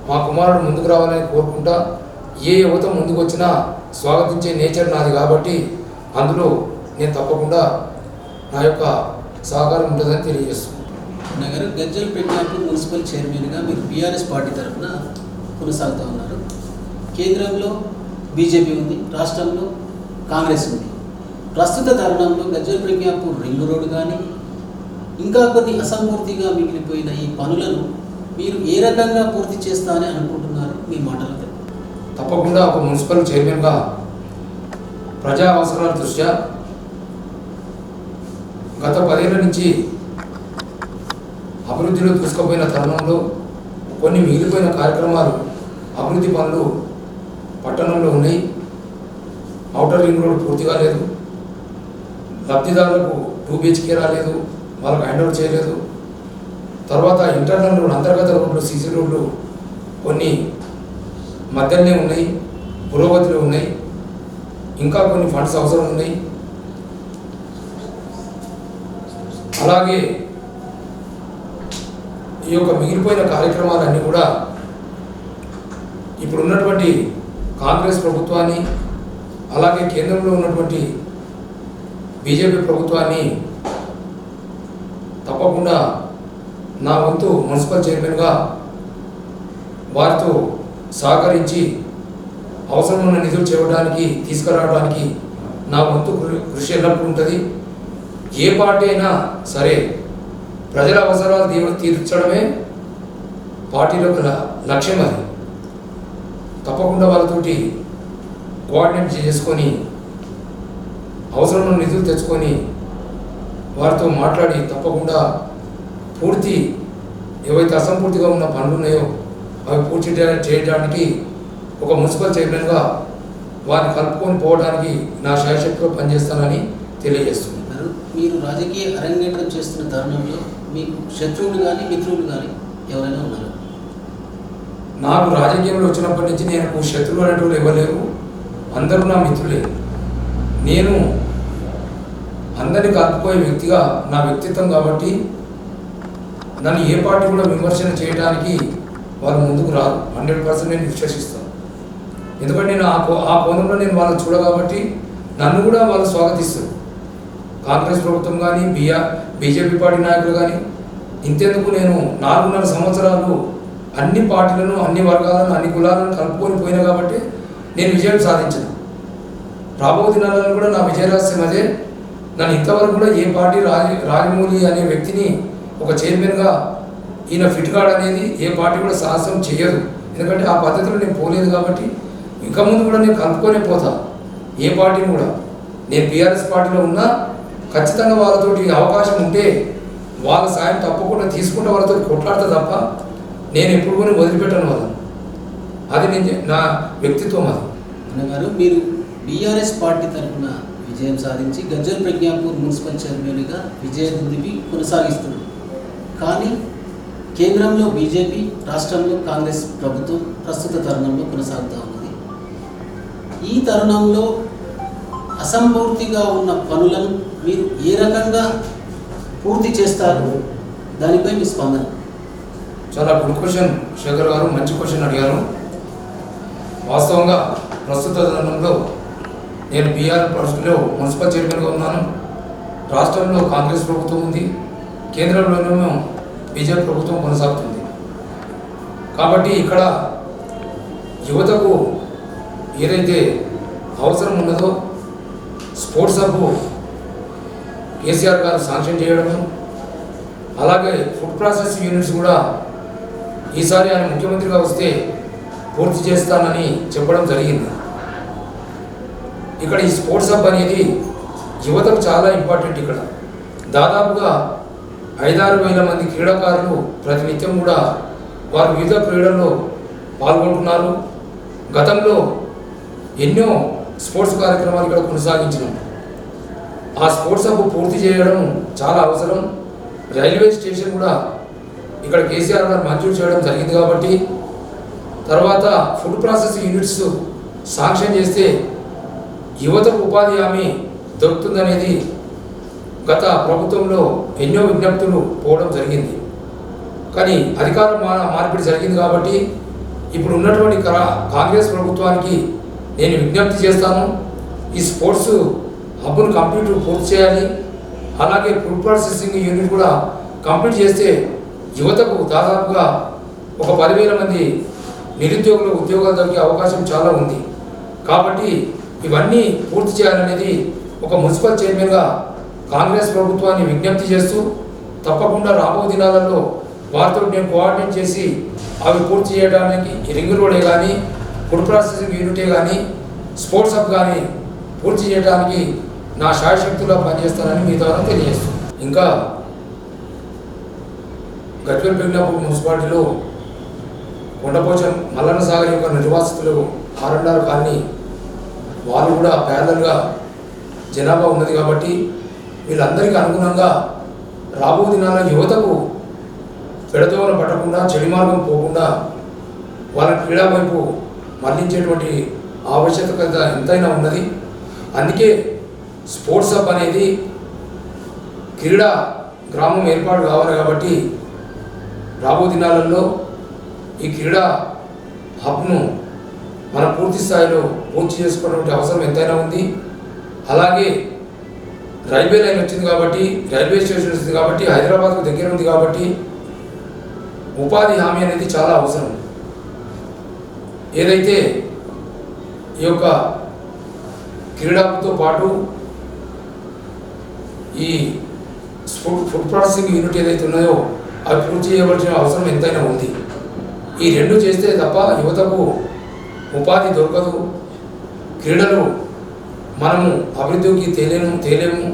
B: మా కుమారుడు ముందుకు రావాలని కోరుకుంటా. ఏ యువత ముందుకు వచ్చినా స్వాగతించే నేచర్ నాది కాబట్టి అందులో నేను తప్పకుండా నా యొక్క సహకారం ఉంటుందని తెలియజేస్తున్నాను.
C: నగర్ గజ్వేల్ ప్రజ్ఞాపూర్ మున్సిపల్ చైర్మన్గా మీరు బీఆర్ఎస్ పార్టీ తరఫున కొనసాగుతూ ఉన్నారు. కేంద్రంలో బీజేపీ ఉంది, రాష్ట్రంలో కాంగ్రెస్ ఉంది. ప్రస్తుత తరుణంలో గజ్వేల్ ప్రజ్ఞాపూర్ రింగ్ రోడ్ కానీ ఇంకా కొన్ని అసంపూర్తిగా మిగిలిపోయిన ఈ పనులను మీరు ఏ రకంగా పూర్తి చేస్తారని అనుకుంటున్నారు? మీ మాటలతో.
B: తప్పకుండా ఒక మున్సిపల్ చైర్మన్గా ప్రజా అవసరాల దృష్ట్యా గత 10 ఏళ్ల నుంచి అభివృద్ధిలో తీసుకుపోయిన తరుణంలో కొన్ని మిగిలిపోయిన కార్యక్రమాలు, అభివృద్ధి పనులు పట్టణంలో ఉన్నాయి. ఔటర్ రింగ్ రోడ్ పూర్తిగా లేదు, లబ్ధిదారులకు 2 BHK రాలేదు, వాళ్ళకు హ్యాండ్ ఓవర్ చేయలేదు. తర్వాత ఇంటర్నల్ రోడ్, అంతర్గత రోడ్లు, సీసీ రోడ్లు కొన్ని మధ్యలోనే ఉన్నాయి, పురోగతిలో ఉన్నాయి. ఇంకా కొన్ని ఫండ్స్ అవసరం ఉన్నాయి. అలాగే ఈ యొక్క మిగిలిపోయిన కార్యక్రమాలన్నీ కూడా ఇప్పుడున్నటువంటి కాంగ్రెస్ ప్రభుత్వాన్ని, అలాగే కేంద్రంలో ఉన్నటువంటి బీజేపీ ప్రభుత్వాన్ని తప్పకుండా నా వంతు మున్సిపల్ చైర్మన్గా వారితో సహకరించి అవసరమైన నిధులు చేయడానికి, తీసుకురావడానికి నా వంతు కృషి ఎల్లప్పుడూ ఉంటుంది. ఏ పార్టీ అయినా సరే ప్రజల అవసరాలు తీర్చడమే పార్టీలో గల లక్ష్యం. అది తప్పకుండా వాళ్ళతోటి కోఆర్డినేట్ చేసుకొని అవసరమైన నిధులు తెచ్చుకొని వారితో మాట్లాడి తప్పకుండా పూర్తి ఏవైతే అసంపూర్తిగా ఉన్న పనులు ఉన్నాయో అవి పూర్తి చేయడానికి ఒక మున్సిపల్ చైర్మన్గా వారిని కలుపుకొని పోవడానికి నా శాయశక్తిలో పనిచేస్తానని తెలియజేస్తున్నారు.
C: మీరు రాజకీయ అరంగేట్రం చేస్తున్న తరుణంలో మీకు శత్రువులు కానీ మిత్రులు కానీ ఎవరైనా ఉన్నారు?
B: నాకు రాజకీయంలో వచ్చినప్పటి నుంచి నేను శత్రువులు అనేటువంటి ఇవ్వలేరు, అందరూ నా మిత్రులే. నేను అందరినీ కలుపుకోయే వ్యక్తిగా నా వ్యక్తిత్వం కాబట్టి నన్ను ఏ పార్టీ కూడా విమర్శన చేయడానికి వాళ్ళు ముందుకు రారు. 100% నేను విశ్వసిస్తాను. ఎందుకంటే నేను ఆ కోణంలో నేను వాళ్ళని చూడ కాబట్టి నన్ను కూడా వాళ్ళు స్వాగతిస్తారు. కాంగ్రెస్ ప్రభుత్వం కానీ బీజేపీ పార్టీ నాయకులు కానీ ఇంతెందుకు నేను 4.5 సంవత్సరాలు అన్ని పార్టీలను, అన్ని వర్గాలను, అన్ని కులాలను కలుపుకొని పోయినా కాబట్టి నేను విజయం సాధించాను. రాబో దినాలలో కూడా నా విజయ రహస్యం అదే. నన్ను ఇంతవరకు కూడా ఏ పార్టీ రాజమౌళి అనే వ్యక్తిని ఒక చైర్మన్గా ఈయన ఫిట్ కార్డ్ అనేది ఏ పార్టీ కూడా సాహసం చేయదు. ఎందుకంటే ఆ పద్ధతిలో నేను పోలేదు కాబట్టి ఇంకా ముందు కూడా నేను కలుపుకొనే పోతా. ఏ పార్టీని కూడా నేను బీఆర్ఎస్ పార్టీలో ఉన్నా ఖచ్చితంగా వాళ్ళతోటి అవకాశం ఉంటే వాళ్ళ సాయం తప్పకుండా తీసుకుంటే వాళ్ళతో కొట్లాడతా తప్ప నేను ఎప్పుడు కూడా వదిలిపెట్టాను వాళ్ళని. అది నేను నా వ్యక్తిత్వం. అది
C: అన్నగారు, మీరు బీఆర్ఎస్ పార్టీ తరఫున విజయం సాధించి గజ్వేల్ ప్రజ్ఞాపూర్ మున్సిపల్ చైర్మన్గా విజయ దుందుబి కొనసాగిస్తున్నారు. కానీ కేంద్రంలో బీజేపీ, రాష్ట్రంలో కాంగ్రెస్ ప్రభుత్వం ప్రస్తుత తరుణంలో కొనసాగుతూ ఉన్నది. ఈ తరుణంలో అసంపూర్తిగా ఉన్న పనులను మీరు ఏ రకంగా పూర్తి చేస్తారు? దానిపై మీ స్పందన.
B: చాలా గుడ్ క్వశ్చన్ శేఖర్ గారు, మంచి క్వశ్చన్ అడిగారు. వాస్తవంగా ప్రస్తుత తరుణంలో నేను బీఆర్ఎస్లో మున్సిపల్ చైర్మన్గా ఉన్నాను. రాష్ట్రంలో కాంగ్రెస్ ప్రభుత్వం ఉంది, కేంద్రంలోనేమో బీజేపీ ప్రభుత్వం కొనసాగుతుంది. కాబట్టి ఇక్కడ యువతకు ఏదైతే అవసరం ఉన్నదో స్పోర్ట్స్ హబ్ కేసీఆర్ గారు శాంక్షన్ చేయడము, అలాగే ఫుడ్ ప్రాసెస్ యూనిట్స్ కూడా ఈసారి ఆయన ముఖ్యమంత్రిగా వస్తే పూర్తి చేస్తానని చెప్పడం జరిగింది. ఇక్కడ ఈ స్పోర్ట్స్ హబ్ అనేది యువతకు చాలా ఇంపార్టెంట్. ఇక్కడ దాదాపుగా 5-6 వేల మంది క్రీడాకారులు ప్రతినిత్యం కూడా వారు వివిధ క్రీడల్లో పాల్గొంటున్నారు. గతంలో ఎన్నో స్పోర్ట్స్ కార్యక్రమాలు ఇక్కడ కొనసాగించినాం. ఆ స్పోర్ట్స్ హబ్ పూర్తి చేయడం చాలా అవసరం. రైల్వే స్టేషన్ కూడా ఇక్కడ కేసీఆర్ గారు మంజూరు చేయడం జరిగింది కాబట్టి, తర్వాత ఫుడ్ ప్రాసెస్ యూనిట్స్ శాంక్షన్ చేస్తే యువతకు ఉపాధి హామీ దొరుకుతుందనేది గత ప్రభుత్వంలో ఎన్నో విజ్ఞప్తులు పోవడం జరిగింది. కానీ అధికార మార్పిడి జరిగింది కాబట్టి ఇప్పుడు ఉన్నటువంటి కాంగ్రెస్ ప్రభుత్వానికి నేను విజ్ఞప్తి చేస్తాను, ఈ స్పోర్ట్స్ హబ్ను పూర్తి చేయాలి. అలాగే ఫుడ్ ప్రాసెసింగ్ యూనిట్ కూడా కంప్లీట్ చేస్తే యువతకు దాదాపుగా ఒక 10,000 మంది నిరుద్యోగులు ఉద్యోగాలు దొరికే అవకాశం చాలా ఉంది. కాబట్టి ఇవన్నీ పూర్తి చేయాలనేది ఒక మున్సిపల్ చైర్మన్గా కాంగ్రెస్ ప్రభుత్వాన్ని విజ్ఞప్తి చేస్తూ, తప్పకుండా రాబో దినాలలో వారితో నేను కోఆర్డినేట్ చేసి అవి పూర్తి చేయడానికి రింగ్ రోడే కానీ, ఫుడ్ ప్రాసెసింగ్ యూనిటే కానీ, స్పోర్ట్స్ హబ్ కానీ పూర్తి చేయడానికి నా శాయశక్తులా పనిచేస్తానని మీ ద్వారా తెలియజేస్తాను. ఇంకా గజ్వేల్ ప్రజ్ఞాపూర్ మున్సిపాలిటీలో కొండపోచం మల్లన్న సాగర్ యొక్క నిర్వాసితులు R&R కాలనీ వాళ్ళు కూడా ప్యారలల్గా జనాభా ఉన్నది కాబట్టి వీళ్ళందరికీ అనుగుణంగా రాబో దినాల యువతకు పెడదోవన పట్టకుండా, చెడు మార్గం పోకుండా వాళ్ళ క్రీడా వైపు మళ్లించేటువంటి ఆవశ్యకత ఎంతైనా ఉన్నది. అందుకే స్పోర్ట్స్ హబ్ అనేది క్రీడా గ్రామం ఏర్పాటు కావాలి. కాబట్టి రాబో దినాలలో ఈ క్రీడా హబ్ను మనం పూర్తి స్థాయిలో పూర్తి చేసుకోవడానికి అవసరం ఎంతైనా ఉంది. అలాగే రైల్వే లైన్ వచ్చింది కాబట్టి, రైల్వే స్టేషన్ వచ్చింది కాబట్టి, హైదరాబాద్కు దగ్గర ఉంది కాబట్టి ఉపాధి హామీ అనేది చాలా అవసరం. ఏదైతే ఈ యొక్క క్రీడలతో పాటు ఈ ఫుడ్ ప్రాసెసింగ్ యూనిట్ ఏదైతే ఉన్నాయో అవి పూర్తి చేయవలసిన అవసరం ఎంతైనా ఉంది. ఈ రెండు చేస్తే తప్ప యువతకు ఉపాధి దొరకదు. క్రీడలు మనము అభివృద్ధికి తేలేము.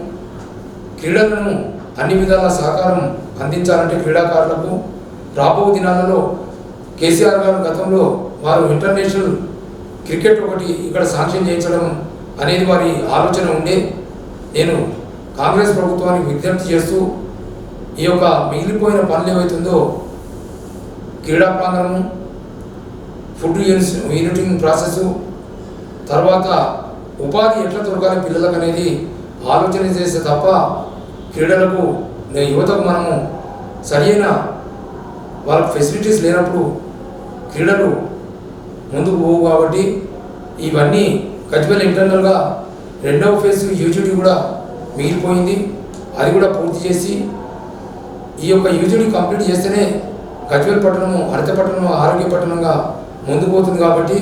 B: క్రీడలను అన్ని విధాల సహకారం అందించాలంటే క్రీడాకారులకు రాబో దినాలలో కేసీఆర్ గారు గతంలో వారు ఇంటర్నేషనల్ క్రికెట్ ఒకటి ఇక్కడ శాంక్షన్ చేయించడం అనేది వారి ఆలోచన ఉండే. నేను కాంగ్రెస్ ప్రభుత్వానికి విజ్ఞప్తి చేస్తూ ఈ యొక్క మిగిలిపోయిన పనులు ఏవైతుందో క్రీడా ప్రాంగణము, ఫుడ్ యూనిటింగ్ ప్రాసెస్, తర్వాత ఉపాధి ఎట్లా దొరకాలి పిల్లలకు అనేది ఆలోచన చేస్తే తప్ప క్రీడలకు యువతకు మనము సరైన వాళ్ళకి ఫెసిలిటీస్ లేనప్పుడు క్రీడలు ముందుకు పోవు. కాబట్టి ఇవన్నీ గజ్వేల్ ఇంటర్నల్గా 2వ ఫేజ్ యూజీడీ కూడా మిగిలిపోయింది. అది కూడా పూర్తి చేసి ఈ యొక్క యూజీడీ కంప్లీట్ చేస్తేనే గజ్వేల్ పట్టణము హరిత పట్టణం ఆరోగ్య పట్టణంగా ముందుకు పోతుంది. కాబట్టి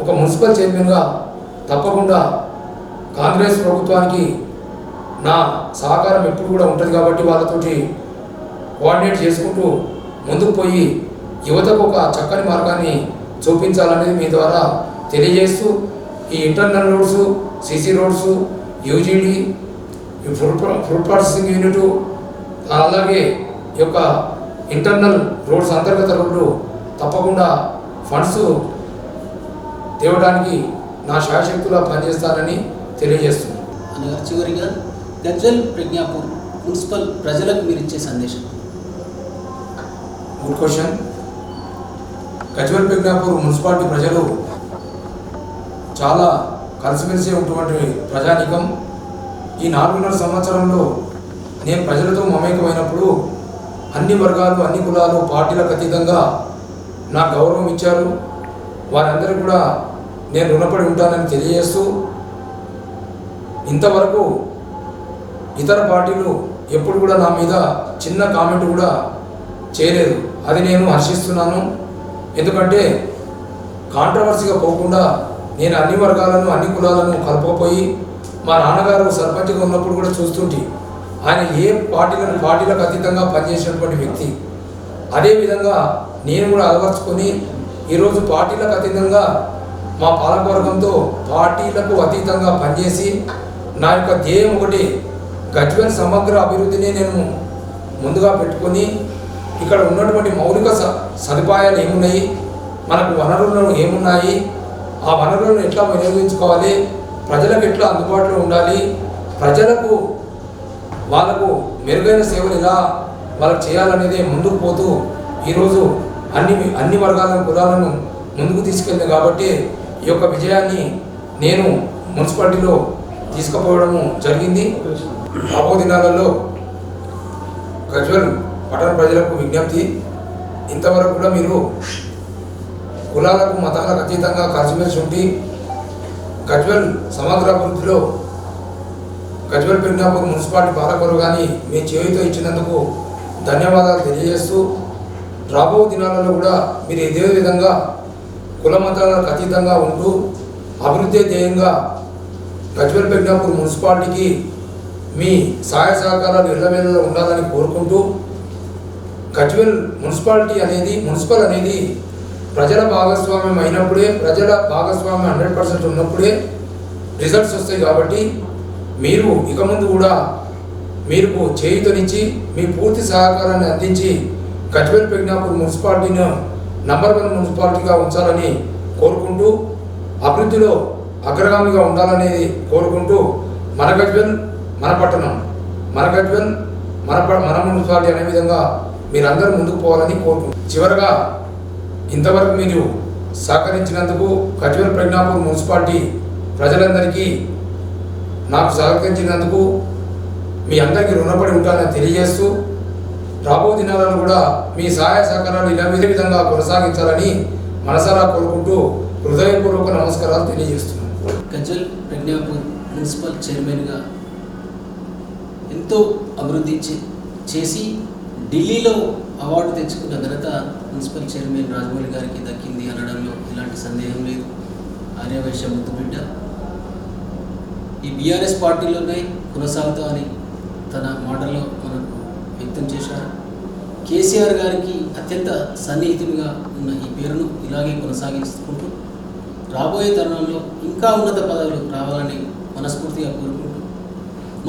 B: ఒక మున్సిపల్ చైర్మన్గా తప్పకుండా కాంగ్రెస్ ప్రభుత్వానికి నా సహకారం ఎప్పుడు కూడా ఉంటుంది. కాబట్టి వాళ్ళతోటి కోఆర్డినేట్ చేసుకుంటూ ముందుకు పోయి యువతకు ఒక చక్కని మార్గాన్ని చూపించాలనేది మీ ద్వారా తెలియజేస్తూ ఈ internal roads, CC roads, UGD, food processing unit, అలాగే ఈ యొక్క ఇంటర్నల్ రోడ్స్ అంతర్గత రోడ్లు తప్పకుండా ఫండ్స్ తేవడానికి నా శాయశక్తులా పనిచేస్తానని తెలియజేస్తున్నాను.
C: అనగా చివరిగా గజ్వేల్ ప్రజ్ఞాపూర్ మున్సిపల్ ప్రజలకు మీరు ఇచ్చే సందేశం.
B: Good question. Gajwel Pragnapur municipality ప్రజలు చాలా కలిసిమెలిసి ఉన్నటువంటి ప్రజానీకం. ఈ 4.5 సంవత్సరంలో నేను ప్రజలతో మమేకమైనప్పుడు అన్ని వర్గాలు, అన్ని కులాలు, పార్టీలకు అతీతంగా నాకు గౌరవం ఇచ్చారు. వారందరూ కూడా నేను రుణపడి ఉంటానని తెలియజేస్తూ ఇంతవరకు ఇతర పార్టీలు ఎప్పుడు కూడా నా మీద చిన్న కామెంట్ కూడా చేయలేదు. అది నేను హర్షిస్తున్నాను. ఎందుకంటే కాంట్రవర్సీగా పోకుండా నేను అన్ని వర్గాలను, అన్ని కులాలను కలపకపోయి మా నాన్నగారు సర్పంచ్గా ఉన్నప్పుడు కూడా చూస్తుంటే ఆయన ఏ పార్టీలకు అతీతంగా పనిచేసినటువంటి వ్యక్తి. అదేవిధంగా నేను కూడా అలవర్చుకొని ఈరోజు పార్టీలకు అతీతంగా మా పాలకవర్గంతో పార్టీలకు అతీతంగా పనిచేసి నా యొక్క ధ్యేయం ఒకటి గజ్వేల్ సమగ్ర అభివృద్ధిని నేను ముందుగా పెట్టుకొని ఇక్కడ ఉన్నటువంటి మౌలిక సదుపాయాలు ఏమున్నాయి, మనకు వనరులు ఏమున్నాయి, ఆ వనరులను ఎట్లా వినియోగించుకోవాలి, ప్రజలకు ఎట్లా అందుబాటులో ఉండాలి, ప్రజలకు వాళ్ళకు మెరుగైన సేవలు ఎలా వాళ్ళకు చేయాలనేదే ముందుకు పోతూ ఈరోజు అన్ని వర్గాలను, కులాలను ముందుకు తీసుకెళ్ళింది. కాబట్టి ఈ యొక్క విజయాన్ని నేను మున్సిపాలిటీలో తీసుకుపోవడము జరిగింది. రాబో దినాలలో గజ్వేల్ పట్టణ ప్రజలకు విజ్ఞప్తి, ఇంతవరకు కూడా మీరు కులాలకు, మతాలకు అతీతంగా కలిసిమెలిసి ఉండి గజ్వేల్ సమగ్ర అభివృద్ధిలో గజ్వేల్ ప్రజ్ఞాపూర్ మున్సిపాలిటీ పాలకవర్గాన్ని మీ చేయుతో ఇచ్చినందుకు ధన్యవాదాలు తెలియజేస్తూ రాబో దినాలలో కూడా మీరు ఇదే విధంగా కుల మతాలకు అతీతంగా ఉంటూ అభివృద్ధి ధ్యేయంగా గజ్వేల్ ప్రజ్ఞాపూర్ మున్సిపాలిటీకి మీ సహాయ సహకారాలు ఎల్లవేళలో ఉండాలని కోరుకుంటూ గజ్వేల్ మున్సిపాలిటీ అనేది, మున్సిపల్ అనేది ప్రజల భాగస్వామ్యం అయినప్పుడే, ప్రజల భాగస్వామ్యం 100% ఉన్నప్పుడే రిజల్ట్స్ వస్తాయి. కాబట్టి మీరు ఇక ముందు కూడా మీకు చేయుతనిచ్చి మీ పూర్తి సహకారాన్ని అందించి గజ్వేల్ ప్రజ్ఞాపూర్ మున్సిపాలిటీని నంబర్ 1 మున్సిపాలిటీగా ఉంచాలని కోరుకుంటూ అభివృద్ధిలో అగ్రగామిగా ఉండాలనేది కోరుకుంటూ మన గజ్వేల్ మన పట్టణం, మన గజ్వేల్ మన మున్సిపాలిటీ అనే విధంగా మీరందరూ ముందుకు పోవాలని కోరుకుంటున్నాను. చివరగా ఇంతవరకు మీరు సహకరించినందుకు గజ్వేల్ ప్రజ్ఞాపూర్ మున్సిపాలిటీ ప్రజలందరికీ నాకు సహకరించినందుకు మీ అందరికీ రుణపడి ఉంటానని తెలియజేస్తూ రాబో దినాలను కూడా మీ సహాయ సహకారాలు ఇలా విధంగా కొనసాగించాలని మనసారా కోరుకుంటూ హృదయపూర్వక నమస్కారాలు తెలియజేస్తున్నాను.
C: గజ్వేల్ ప్రజ్ఞాపూర్ మున్సిపల్ చైర్మన్గా ఎంతో అభివృద్ధి చేసి ఢిల్లీలో అవార్డు తెచ్చుకున్న ఘనత మున్సిపల్ చైర్మన్ రాజమౌళి గారికి దక్కింది అనడంలో ఎలాంటి సందేహం లేదు. ఆర్యవైశ్య ముద్దుబిడ్డ ఈ బీఆర్ఎస్ పార్టీలోనే కొనసాగుతా అని తన మాటల్లో మనకు వ్యక్తం చేశారు. కేసీఆర్ గారికి అత్యంత సన్నిహితుడిగా ఉన్న ఈ పేరును ఇలాగే కొనసాగించుకుంటూ రాబోయే తరుణంలో ఇంకా ఉన్నత పదవులు రావాలని మనస్ఫూర్తిగా కోరుకుంటూ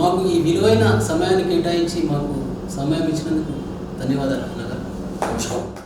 C: మాకు ఈ విలువైన సమయాన్ని కేటాయించి మాకు సమయం ఇచ్చినందుకు ధన్యవాదాలు అన్నగారు.
B: నమస్కారం.